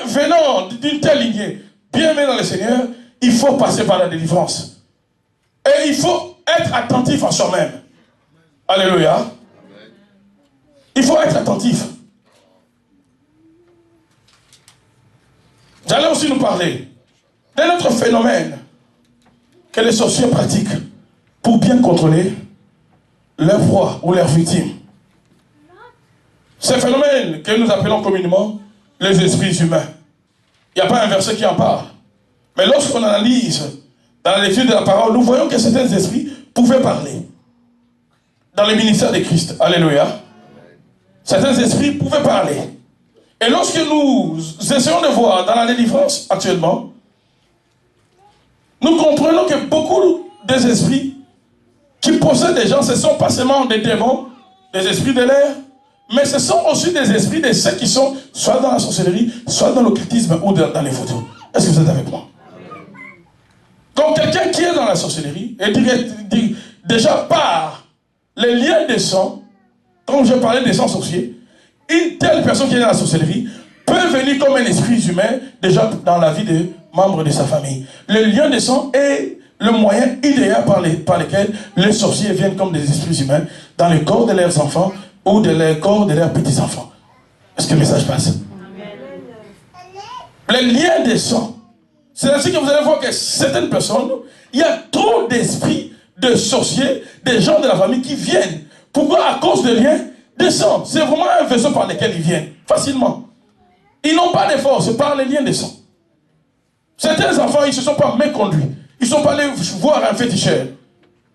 venant d'une telle lignée, bien dans le Seigneur, il faut passer par la délivrance. Et il faut être attentif à soi-même. Alléluia. Il faut être attentif. J'allais aussi nous parler d'un autre phénomène que les sorciers pratiquent pour bien contrôler leurs proies ou leurs victimes. Ce phénomène que nous appelons communément les esprits humains. Il n'y a pas un verset qui en parle. Mais lorsqu'on analyse dans la lecture de la parole, nous voyons que certains esprits pouvaient parler. Dans le ministère de Christ. Alléluia. Certains esprits pouvaient parler. Et lorsque nous essayons de voir dans la délivrance actuellement, nous comprenons que beaucoup des esprits qui possèdent des gens, ce ne sont pas seulement des démons, des esprits de l'air, Mais ce sont aussi des esprits de ceux qui sont soit dans la sorcellerie, soit dans l'occultisme ou dans les photos. Est-ce que vous êtes avec moi? Donc quelqu'un qui est dans la sorcellerie, et déjà par les liens de sang, comme je parlais des sangs sorciers, une telle personne qui est dans la sorcellerie peut venir comme un esprit humain déjà dans la vie des membres de sa famille. Le lien de sang est le moyen idéal par lequel les sorciers viennent comme des esprits humains dans le corps de leurs enfants ou dans le corps de leurs petits-enfants. Est-ce que le message passe? Les liens de sang. C'est ainsi que vous allez voir que certaines personnes, il y a trop d'esprits de sorciers, des gens de la famille qui viennent. Pourquoi? À cause de liens de sang. C'est vraiment un vaisseau par lequel ils viennent, facilement. Ils n'ont pas de force par les liens de sang. Certains enfants, ils ne se sont pas méconduits. Ils ne sont pas allés voir un féticheur.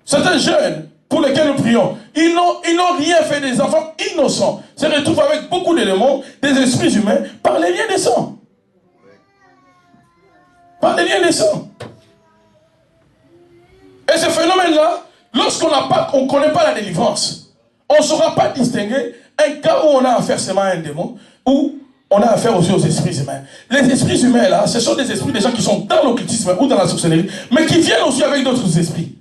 Certains jeunes, pour lesquels nous prions, ils n'ont rien fait, des enfants innocents, se retrouvent avec beaucoup d'éléments, des esprits humains, par les liens de sang. Par les liens de sang. Et ce phénomène-là, lorsqu'on ne connaît pas la délivrance, on ne saura pas distinguer un cas où on a affaire seulement à un démon, ou on a affaire aussi aux esprits humains. Les esprits humains, là, ce sont des esprits des gens qui sont dans l'occultisme ou dans la sorcellerie, mais qui viennent aussi avec d'autres esprits.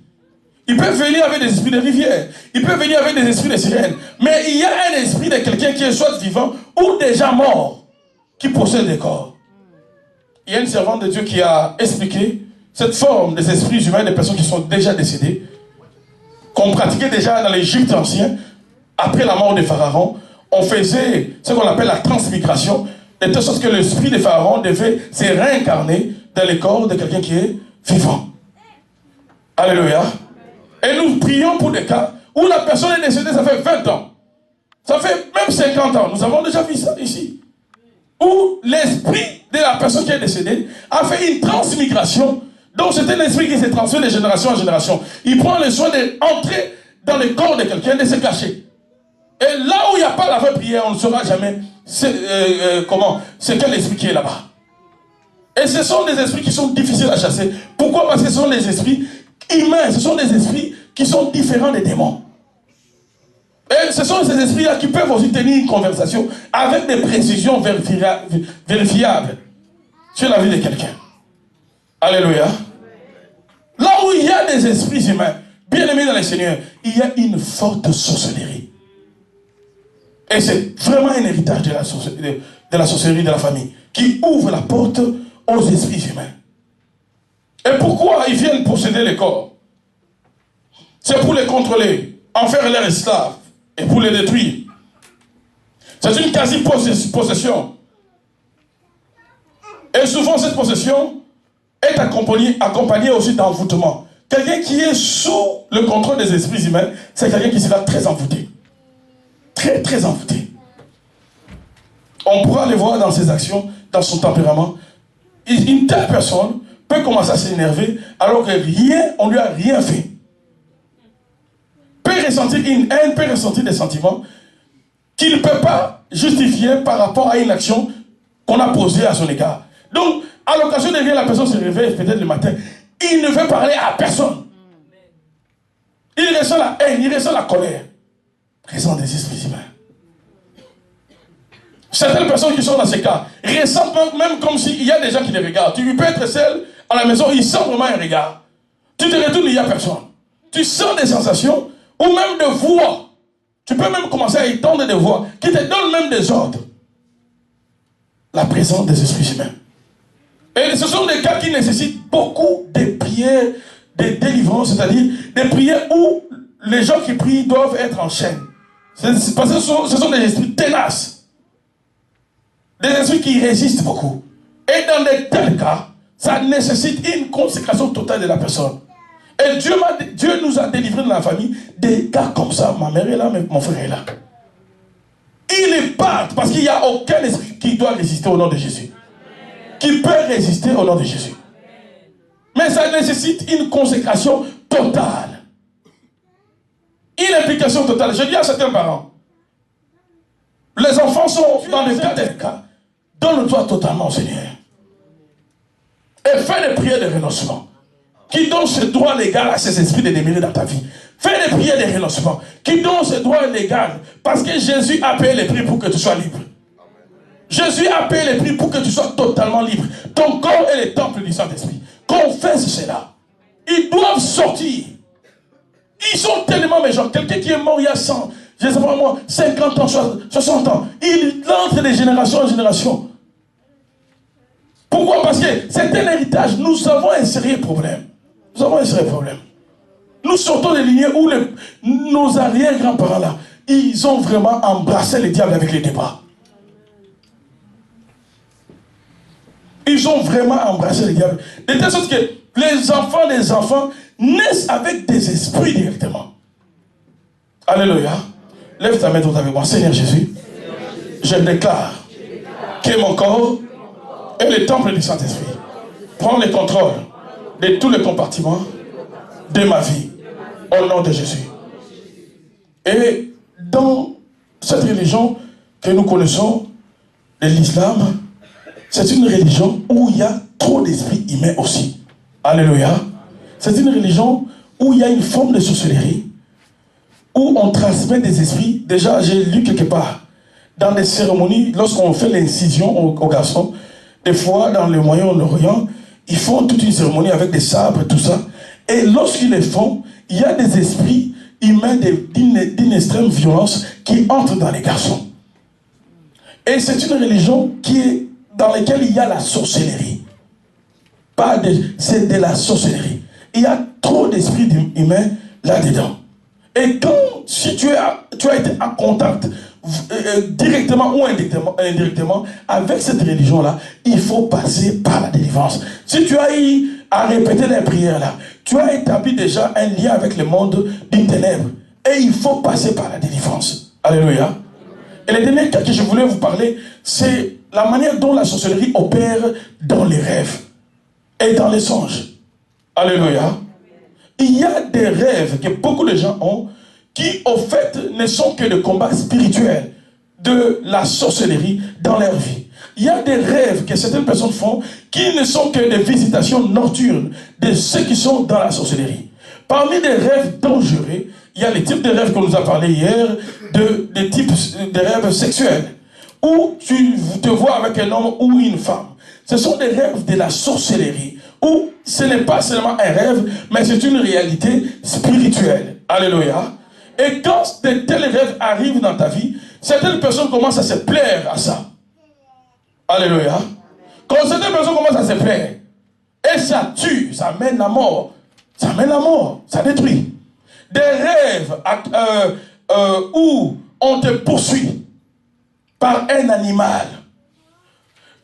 Ils peuvent venir avec des esprits de rivière, ils peuvent venir avec des esprits de sirènes, mais il y a un esprit de quelqu'un qui est soit vivant ou déjà mort, qui possède des corps. Il y a une servante de Dieu qui a expliqué cette forme des esprits humains, des personnes qui sont déjà décédées, qu'on pratiquait déjà dans l'Égypte ancien, après la mort de Pharaon. On faisait ce qu'on appelle la transmigration, de telle sorte que l'esprit de Pharaon devait se réincarner dans le corps de quelqu'un qui est vivant. Alléluia. Et nous prions pour des cas où la personne est décédée, ça fait 20 ans. Ça fait même 50 ans. Nous avons déjà vu ça ici. Où l'esprit de la personne qui est décédée a fait une transmigration. Donc c'est un esprit qui se transmet de génération en génération. Il prend le soin d'entrer dans le corps de quelqu'un, de se cacher. Et là où il n'y a pas la vraie prière, on ne saura jamais c'est quel esprit qui est là-bas. Et ce sont des esprits qui sont difficiles à chasser. Pourquoi? Parce que ce sont des esprits humains, ce sont des esprits qui sont différents des démons. Et ce sont ces esprits-là qui peuvent aussi tenir une conversation avec des précisions vérifiables sur la vie de quelqu'un. Alléluia. Là où il y a des esprits humains, bien aimés dans le Seigneur, il y a une forte sorcellerie. Et c'est vraiment un héritage de la sorcellerie de la famille qui ouvre la porte aux esprits humains. Et pourquoi ils viennent posséder les corps? C'est pour les contrôler, en faire leurs esclaves et pour les détruire. C'est une quasi-possession. Et souvent cette possession est accompagnée aussi d'envoûtement. Quelqu'un qui est sous le contrôle des esprits humains, c'est quelqu'un qui sera très envoûté. Très, très envoûté. On pourra le voir dans ses actions, dans son tempérament. Une telle personne peut commencer à s'énerver alors que on ne lui a rien fait. Peut ressentir une haine, peut ressentir des sentiments qu'il ne peut pas justifier par rapport à une action qu'on a posée à son égard. Donc, à l'occasion de rien, la personne se réveille peut-être le matin, il ne veut parler à personne. Il ressent la haine, il ressent la colère. Raison des esprits humains. Certaines personnes qui sont dans ces cas ressentent même comme s'il y a des gens qui les regardent. Tu peux être seul à la maison, il sent vraiment un regard. Tu te retournes, il n'y a personne. Tu sens des sensations ou même de voix. Tu peux même commencer à étendre des voix qui te donnent même des ordres. La présence des esprits humains. Et ce sont des cas qui nécessitent beaucoup de prières, de délivrance, c'est-à-dire des prières où les gens qui prient doivent être en chaîne. Parce que ce sont des esprits tenaces. Des esprits qui résistent beaucoup. Et dans de tels cas, ça nécessite une consécration totale de la personne. Et Dieu nous a délivrés dans la famille des cas comme ça. Ma mère est là, mon frère est là. Il est part parce qu'il n'y a aucun esprit qui doit résister au nom de Jésus. Qui peut résister au nom de Jésus. Mais ça nécessite une consécration totale. Une implication totale. Je dis à certains parents, les enfants sont dans le cas des cas. Donne-toi totalement au Seigneur. Et fais des prières de renoncement. qui donne ce droit légal à ces esprits de demeurer dans ta vie. Fais des prières de renoncement qui donnent ce droit légal parce que Jésus a payé les prix pour que tu sois libre. Jésus a payé les prix pour que tu sois totalement libre. Ton corps est le temple du Saint-Esprit. Confesse cela. Ils doivent sortir. Ils sont tellement méchants. Quelqu'un qui est mort il y a 100, je ne sais pas moi, 50 ans, 60 ans, il entre de génération en génération. Pourquoi? Parce que c'est un héritage. Nous avons un sérieux problème. Nous avons un sérieux problème. Nous sortons des lignées où nos arrière-grands-parents là, ils ont vraiment embrassé le diable avec les débats. Ils ont vraiment embrassé le diable. De telle sorte que les enfants naissent avec des esprits directement. Alléluia. Lève ta main droite avec moi. Seigneur Jésus, je déclare que mon corps est le temple du Saint-Esprit. Prends le contrôle de tous les compartiments de ma vie. Au nom de Jésus. Et dans cette religion que nous connaissons, l'islam, c'est une religion où il y a trop d'esprits humains aussi. Alléluia. C'est une religion où il y a une forme de sorcellerie, où on transmet des esprits. Déjà, j'ai lu quelque part, dans des cérémonies, lorsqu'on fait l'incision aux garçons, des fois dans le Moyen-Orient, ils font toute une cérémonie avec des sabres, tout ça. Et lorsqu'ils le font, il y a des esprits humains d'une extrême violence qui entrent dans les garçons. Et c'est une religion dans laquelle il y a la sorcellerie. C'est de la sorcellerie. Il y a trop d'esprits humains là-dedans. Et si tu as été en contact directement ou indirectement avec cette religion-là, il faut passer par la délivrance. Si tu as eu à répéter les prières là, tu as établi déjà un lien avec le monde des ténèbres. Et il faut passer par la délivrance. Alléluia. Et le dernier cas que je voulais vous parler, c'est la manière dont la sorcellerie opère dans les rêves et dans les songes. Alléluia. Il y a des rêves que beaucoup de gens ont qui, au fait, ne sont que des combats spirituels de la sorcellerie dans leur vie. Il y a des rêves que certaines personnes font qui ne sont que des visitations nocturnes de ceux qui sont dans la sorcellerie. Parmi des rêves dangereux, il y a les types de rêves qu'on nous a parlé hier, des types de rêves sexuels, où tu te vois avec un homme ou une femme. Ce sont des rêves de la sorcellerie, où ce n'est pas seulement un rêve, mais c'est une réalité spirituelle. Alléluia. Et quand de tels rêves arrivent dans ta vie, certaines personnes commencent à se plaire à ça. Alléluia. Quand certaines personnes commencent à se plaire, et ça tue, ça mène à mort. Ça mène à mort, ça détruit. Des rêves où on te poursuit par un animal.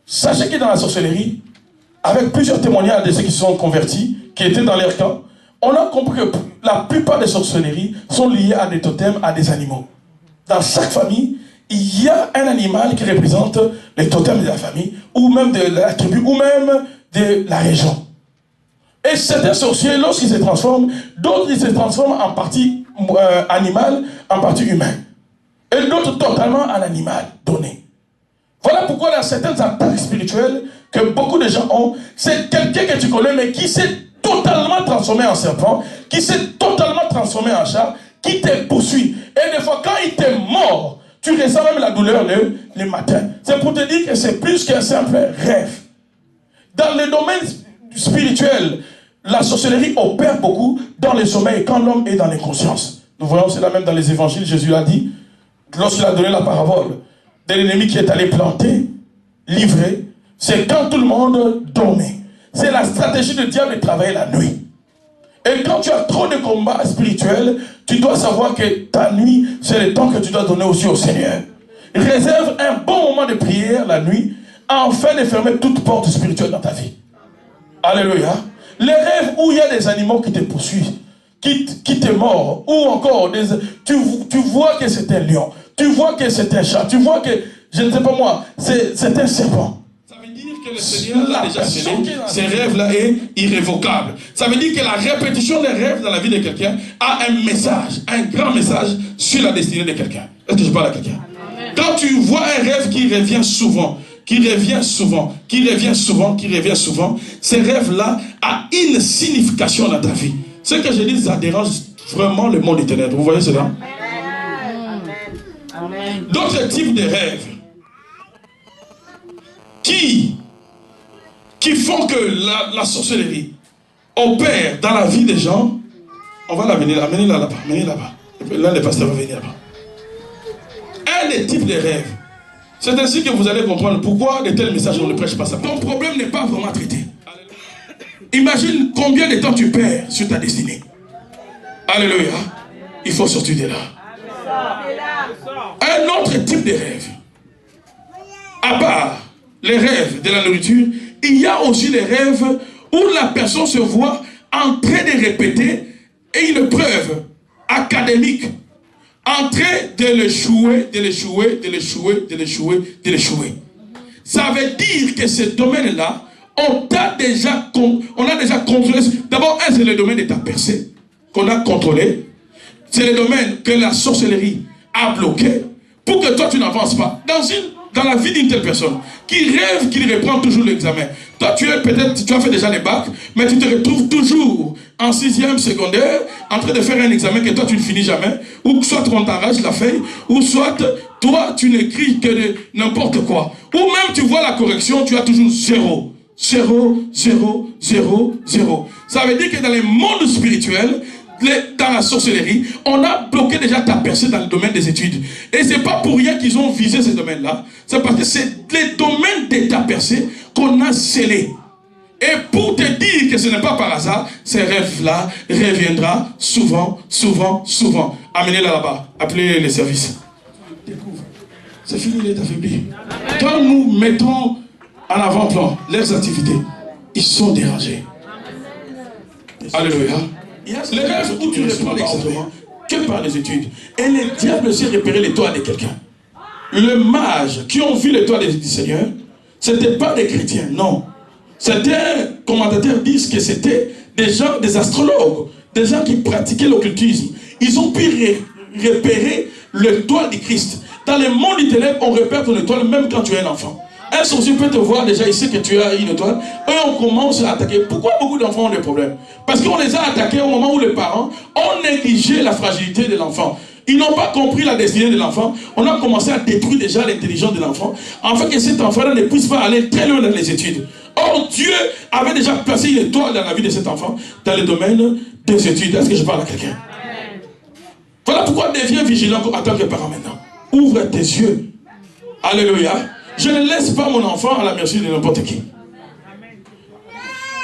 Sachez que dans la sorcellerie, avec plusieurs témoignages de ceux qui sont convertis, qui étaient dans leur camp, on a compris que la plupart des sorcelleries sont liées à des totems, à des animaux. Dans chaque famille, il y a un animal qui représente les totems de la famille, ou même de la tribu, ou même de la région. Et certains sorciers, lorsqu'ils se transforment, d'autres ils se transforment en partie animale, en partie humaine. Et d'autres totalement en animal donné. Voilà pourquoi il y a certaines attaques spirituelles que beaucoup de gens ont. C'est quelqu'un que tu connais, mais qui s'est totalement transformé en serpent, qui s'est totalement transformé en chat, qui te poursuit. Et des fois, quand il t'est mort, tu ressens même la douleur le matin. C'est pour te dire que c'est plus qu'un simple rêve. Dans le domaine spirituel, la sorcellerie opère beaucoup dans le sommeil quand l'homme est dans l'inconscience. Nous voyons cela même dans les évangiles. Jésus l'a dit lorsqu'il a donné la parabole de l'ennemi qui est allé planter, livrer. C'est quand tout le monde dormait. C'est la stratégie du diable de travailler la nuit. Et quand tu as trop de combats spirituels, tu dois savoir que ta nuit, c'est le temps que tu dois donner aussi au Seigneur. Réserve un bon moment de prière la nuit, afin de fermer toute porte spirituelle dans ta vie. Alléluia. Les rêves où il y a des animaux qui te poursuivent, qui te mordent, ou encore, tu vois que c'est un lion, tu vois que c'est un chat, tu vois que, je ne sais pas moi, c'est un serpent. Ça veut dire que le Seigneur l'a déjà scellé, ces rêves-là est irrévocable. Ça veut dire que la répétition des rêves dans la vie de quelqu'un a un message, un grand message sur la destinée de quelqu'un. Est-ce que je parle à quelqu'un? Quand tu vois un rêve qui revient souvent, qui revient souvent, ces rêves-là ont une signification dans ta vie. Ce que je dis, ça dérange vraiment le monde éternel. Vous voyez cela? D'autres types de rêves qui font que la sorcellerie opère dans la vie des gens. On va l'amener là-bas. L'un des pasteurs va venir là-bas. Un des types de rêves. C'est ainsi que vous allez comprendre pourquoi de tels messages on ne prêche pas ça. Ton problème n'est pas vraiment traité. Imagine combien de temps tu perds sur ta destinée. Alléluia. Il faut sortir de là. Un autre type de rêve. À part les rêves de la nourriture, il y a aussi les rêves où la personne se voit en train de répéter une preuve académique, en train de l'échouer. Ça veut dire que ce domaine-là, on a déjà contrôlé. D'abord, c'est le domaine de ta percée qu'on a contrôlé. C'est le domaine que la sorcellerie a bloqué pour que toi tu n'avances pas. Dans la vie d'une telle personne qui rêve qu'il reprend toujours l'examen. Toi tu as fait déjà les bacs, mais tu te retrouves toujours en 6e secondaire en train de faire un examen que toi tu ne finis jamais, ou soit on t'arrache la feuille, ou soit toi tu n'écris que de n'importe quoi, ou même tu vois la correction, tu as toujours 0. 0, 0, 0, 0. Ça veut dire que dans les mondes spirituels, dans la sorcellerie, on a bloqué déjà ta percée dans le domaine des études. Et c'est pas pour rien qu'ils ont visé ce domaine-là. C'est parce que c'est les domaines de ta percée qu'on a scellés. Et pour te dire que ce n'est pas par hasard, ces rêves-là reviendra souvent. Amenez-la là-bas. Appelez les services. Découvre. C'est fini, il est affaibli. Quand nous mettons en avant-plan leurs activités, ils sont dérangés. Alléluia. Les rêves où tu reprends l'examen que par les études. Et le diable sait repérer l'étoile de quelqu'un. Les mages qui ont vu l'étoile du Seigneur, ce n'étaient pas des chrétiens, non. Certains commentateurs disent que c'était des gens, des astrologues, des gens qui pratiquaient l'occultisme. Ils ont pu repérer l'étoile du Christ. Dans le monde du ténèbre, on repère ton étoile même quand tu es un enfant. Un sorcier peut te voir déjà ici que tu as une étoile et on commence à attaquer. Pourquoi beaucoup d'enfants ont des problèmes? Parce qu'on les a attaqués au moment où les parents ont négligé la fragilité de l'enfant. Ils n'ont pas compris la destinée de l'enfant. On a commencé à détruire déjà l'intelligence de l'enfant afin que cet enfant-là ne puisse pas aller très loin dans les études. Or, Dieu avait déjà placé une étoile dans la vie de cet enfant dans le domaine des études. Est-ce que je parle à quelqu'un? Voilà pourquoi deviens vigilant en tant que parent maintenant. Ouvre tes yeux. Alléluia. Je ne laisse pas mon enfant à la merci de n'importe qui.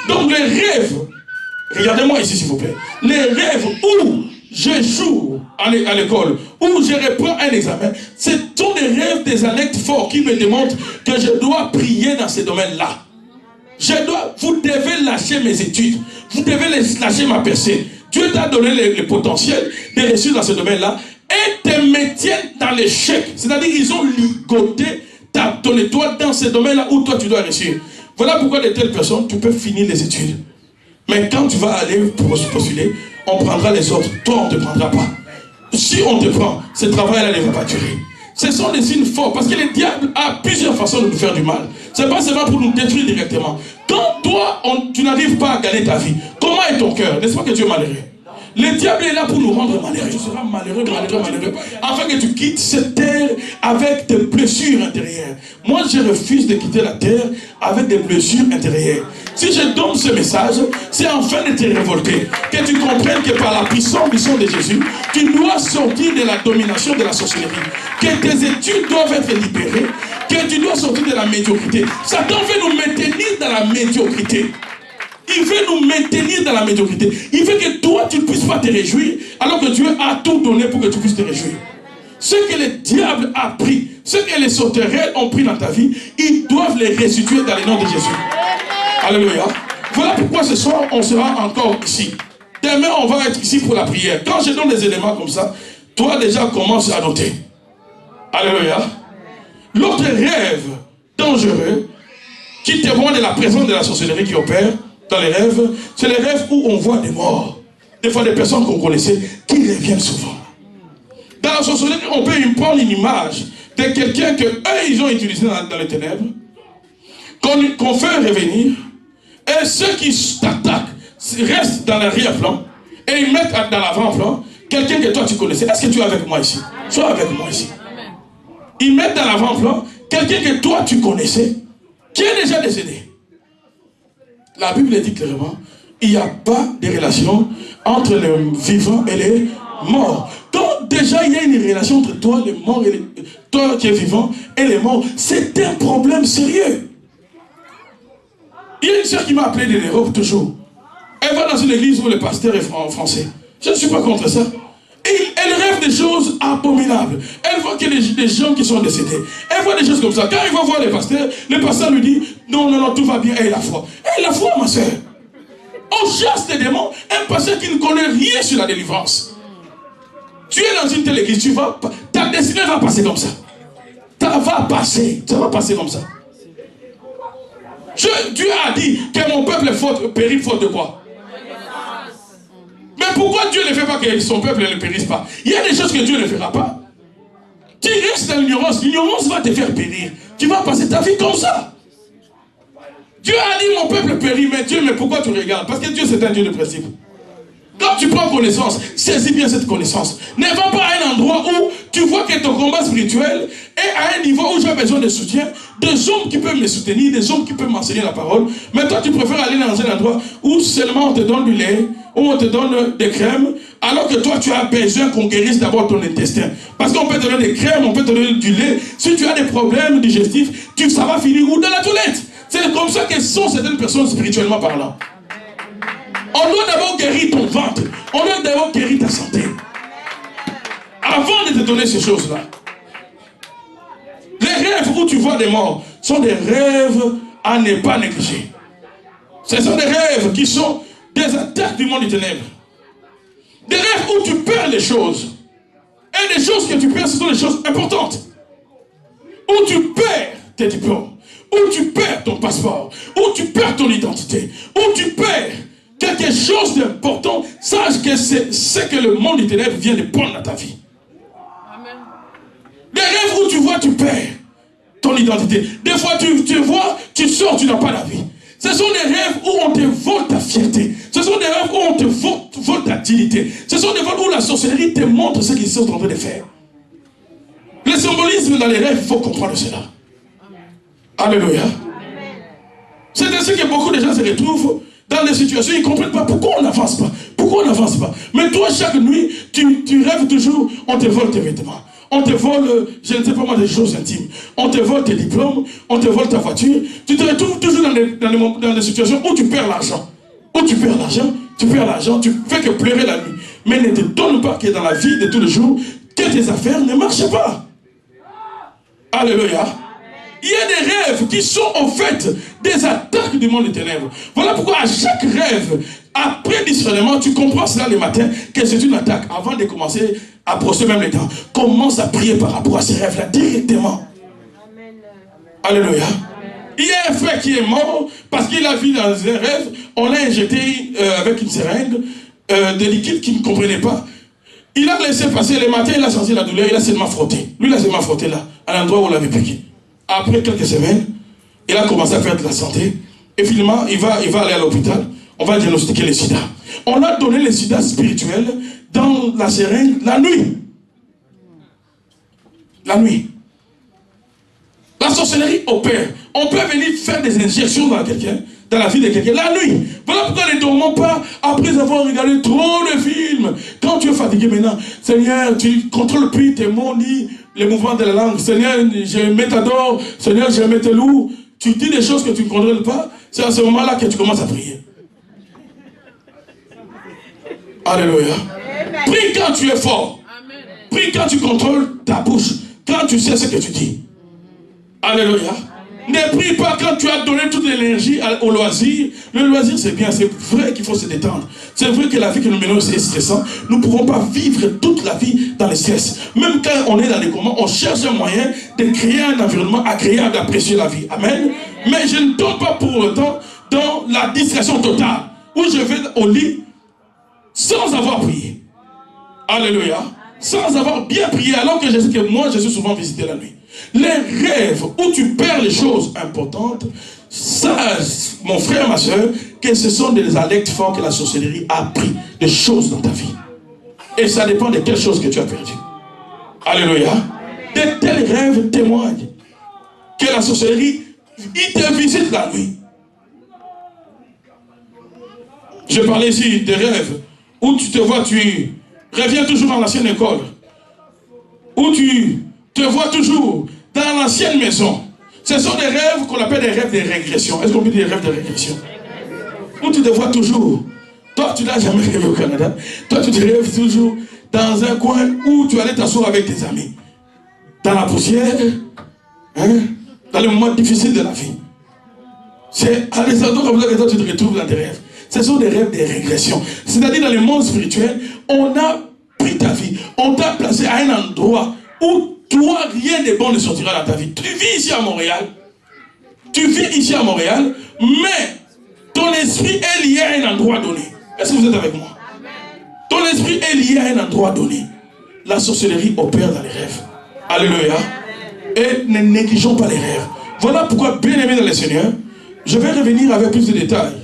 Donc les rêves, regardez-moi ici s'il vous plaît, les rêves où j'échoue à l'école, où je reprends un examen, ce sont des rêves, des alertes forts qui me démontrent que je dois prier dans ces domaines-là. Vous devez lâcher mes études, vous devez lâcher ma percée. Dieu t'a donné le potentiel de réussir dans ce domaine-là et te maintiennent dans l'échec. C'est-à-dire qu'ils ont ligoté ton étoile dans ce domaine-là où toi tu dois réussir. Voilà pourquoi de telles personnes, tu peux finir les études. Mais quand tu vas aller postuler, on prendra les autres. Toi, on ne te prendra pas. Si on te prend, ce travail-là ne va pas durer. Ce sont des signes forts. Parce que le diable a plusieurs façons de nous faire du mal. Ce n'est pas seulement pour nous détruire directement. Quand toi, tu n'arrives pas à gagner ta vie, comment est ton cœur? N'est-ce pas que tu es malheureux? Le diable est là pour nous rendre malheureux. Tu seras malheureux, afin que tu quittes cette terre avec des blessures intérieures. Moi, je refuse de quitter la terre avec des blessures intérieures. Si je donne ce message, c'est afin de te révolter. Que tu comprennes que par la puissance du sang de Jésus, tu dois sortir de la domination de la sorcellerie. Que tes études doivent être libérées. Que tu dois sortir de la médiocrité. Satan veut nous maintenir dans la médiocrité. Il veut nous maintenir dans la médiocrité. Il veut que toi, tu ne puisses pas te réjouir, alors que Dieu a tout donné pour que tu puisses te réjouir. Ce que le diable a pris, ce que les sauterelles ont pris dans ta vie, ils doivent les restituer dans le nom de Jésus. Alléluia. Voilà pourquoi ce soir, on sera encore ici. Demain, on va être ici pour la prière. Quand je donne des éléments comme ça, toi déjà commence à noter. Alléluia. L'autre rêve dangereux qui témoigne de la présence de la sorcellerie qui opère dans les rêves, c'est les rêves où on voit des morts. Des fois des personnes qu'on connaissait qui reviennent souvent. Dans la sorcellerie, on peut prendre une image de quelqu'un que eux ils ont utilisé dans les ténèbres qu'on fait revenir, et ceux qui t'attaquent restent dans l'arrière-plan, et ils mettent dans l'avant-plan quelqu'un que toi tu connaissais. Est-ce que tu es avec moi ici? Sois avec moi ici. Ils mettent dans l'avant-plan quelqu'un que toi tu connaissais, qui est déjà décédé. La Bible dit clairement, il n'y a pas de relation entre les vivants et les morts. Donc déjà il y a une relation entre toi, les morts et toi qui es vivant et les morts. C'est un problème sérieux. Il y a une soeur qui m'a appelé de l'Europe toujours. Elle va dans une église où le pasteur est français. Je ne suis pas contre ça. Et elle rêve des choses abominables. Elle voit qu'il y a des gens qui sont décédés. Elle voit des choses comme ça. Quand elle va voir le pasteur lui dit, non, non, non, tout va bien. Elle a la foi. Elle a la foi, ma soeur. On chasse les démons. Un pasteur qui ne connaît rien sur la délivrance. Tu es dans une telle église, ta destinée va passer comme ça. Ça va passer comme ça. Dieu a dit que mon peuple périt faute de quoi? Mais pourquoi Dieu ne fait pas que son peuple ne périsse pas? Il y a des choses que Dieu ne fera pas. Tu restes dans l'ignorance. L'ignorance va te faire périr. Tu vas passer ta vie comme ça. Dieu a dit mon peuple périt. Mais Dieu, mais pourquoi tu regardes? Parce que Dieu c'est un Dieu de principe. Quand tu prends connaissance, saisis bien cette connaissance. Ne va pas à un endroit où tu vois que ton combat spirituel est à un niveau où j'ai besoin de soutien, des hommes qui peuvent me soutenir, des hommes qui peuvent m'enseigner la parole. Mais toi, tu préfères aller dans un endroit où seulement on te donne du lait, où on te donne des crèmes, alors que toi, tu as besoin qu'on guérisse d'abord ton intestin. Parce qu'on peut te donner des crèmes, on peut te donner du lait. Si tu as des problèmes digestifs, ça va finir où? Dans la toilette. C'est comme ça que sont certaines personnes spirituellement parlant. On doit d'abord guérir ton ventre. On doit d'abord guérir ta santé. Avant de te donner ces choses-là. Les rêves où tu vois des morts sont des rêves à ne pas négliger. Ce sont des rêves qui sont des attaques du monde des ténèbres. Des rêves où tu perds les choses. Et les choses que tu perds, ce sont des choses importantes. Où tu perds tes diplômes. Où tu perds ton passeport. Où tu perds ton identité. Où tu perds quelque chose d'important, sache que c'est ce que le monde des ténèbres vient de prendre dans ta vie. Amen. Les rêves où tu vois, tu perds ton identité. Des fois, tu vois, tu sors, tu n'as pas la vie. Ce sont des rêves où on te vole ta fierté. Ce sont des rêves où on te vole ta dignité. Ce sont des rêves où la sorcellerie te montre ce qu'ils sont en train de faire. Le symbolisme dans les rêves, il faut comprendre cela. Amen. Alléluia. C'est ainsi que beaucoup de gens se retrouvent dans des situations, ils ne comprennent pas pourquoi on n'avance pas. Pourquoi on n'avance pas? Mais toi, chaque nuit, tu rêves toujours, on te vole tes vêtements. On te vole, je ne sais pas moi, des choses intimes. On te vole tes diplômes, on te vole ta voiture. Tu te retrouves toujours dans des situations où tu perds l'argent. Où tu perds l'argent, tu fais que pleurer la nuit. Mais ne te donne pas que dans la vie de tous les jours, que tes affaires ne marchent pas. Alléluia. Il y a des rêves qui sont en fait des attaques du monde des ténèbres. Voilà pourquoi à chaque rêve, après discernement, tu comprends cela le matin, que c'est une attaque. Avant de commencer à brosser même les dents, commence à prier par rapport à ces rêves-là directement. Amen. Alléluia. Amen. Il y a un frère qui est mort parce qu'il a vu dans un rêve, on l'a injecté avec une seringue de liquide qu'il ne comprenait pas. Il a laissé passer le matin, il a senti la douleur, il a seulement frotté. Lui, il a seulement frotté là, à l'endroit où on l'avait piqué. Après quelques semaines, il a commencé à faire de la santé. Et finalement, il va aller à l'hôpital. On va diagnostiquer le sida. On a donné le sida spirituel dans la seringue la nuit. La nuit. La sorcellerie opère. On peut venir faire des injections dans quelqu'un, dans la vie de quelqu'un, la nuit. Voilà pourquoi ne dormons pas après avoir regardé trop de films. Quand tu es fatigué maintenant, Seigneur, tu contrôles plus tes mots ni les mouvements de la langue. Seigneur, je m'adore. Seigneur, je te loue. Tu dis des choses que tu ne contrôles pas. C'est à ce moment-là que tu commences à prier. Alléluia. Prie quand tu es fort. Prie quand tu contrôles ta bouche. Quand tu sais ce que tu dis. Alléluia. Ne prie pas quand tu as donné toute l'énergie au loisir. Le loisir, c'est bien, c'est vrai qu'il faut se détendre. C'est vrai que la vie que nous menons, c'est stressant. Nous ne pourrons pas vivre toute la vie dans le stress. Même quand on est dans les combats, on cherche un moyen de créer un environnement agréable d'apprécier la vie. Amen. Mais je ne tombe pas pour autant dans la distraction totale, où je vais au lit sans avoir prié. Alléluia. Sans avoir bien prié, alors que je sais que moi, je suis souvent visité la nuit. Les rêves où tu perds les choses importantes, Sache, mon frère, ma soeur, que ce sont des alectes forts que la sorcellerie a pris des choses dans ta vie. Et ça dépend de quelles choses que tu as perdu. Alléluia. De tels rêves témoignent que la sorcellerie, il te visite la nuit. Je parlais ici des rêves où tu te vois, tu reviens toujours dans l'ancienne école. Où tu te vois toujours dans l'ancienne maison. Ce sont des rêves qu'on appelle des rêves de régression. Est-ce qu'on peut dire des rêves de régression? Où tu te vois toujours. Toi, tu n'as jamais rêvé au Canada. Toi, tu te rêves toujours dans un coin où tu allais t'asseoir avec tes amis. Dans la poussière, hein, dans les moments difficiles de la vie. C'est à des endroits comme ça que toi, tu te retrouves dans tes rêves. Ce sont des rêves de régression. C'est-à-dire, dans le monde spirituel, on a pris ta vie. On t'a placé à un endroit où toi, rien de bon ne sortira dans ta vie. Tu vis ici à Montréal. Tu vis ici à Montréal, mais ton esprit est lié à un endroit donné. Est-ce que vous êtes avec moi? Ton esprit est lié à un endroit donné. La sorcellerie opère dans les rêves. Alléluia. Et ne négligeons pas les rêves. Voilà pourquoi, bien aimé dans le Seigneur, je vais revenir avec plus de détails.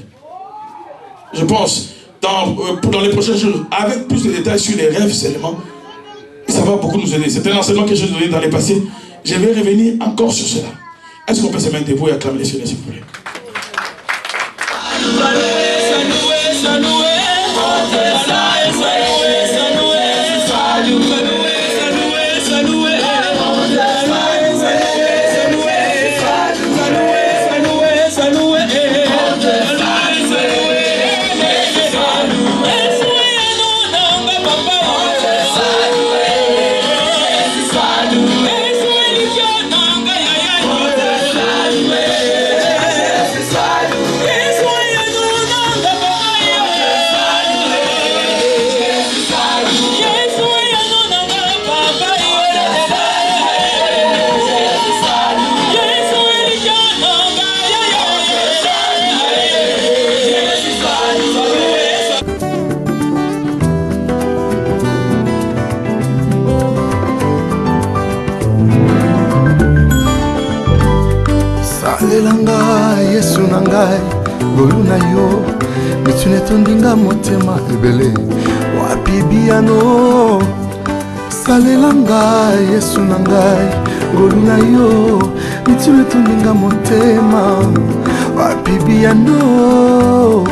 Je pense, dans les prochains jours, avec plus de détails sur les rêves seulement. Ça va beaucoup nous aider. C'est un enseignement que j'ai donné dans le passé. Je vais revenir encore sur cela. Est-ce qu'on peut se mettre debout et acclamer les Seigneur, s'il vous plaît?
Yesu nangai golu na yo mitune tondinga motema ebele wapi biano salelanga Yesu nangai golu na yo mitune tondinga motema wapi biano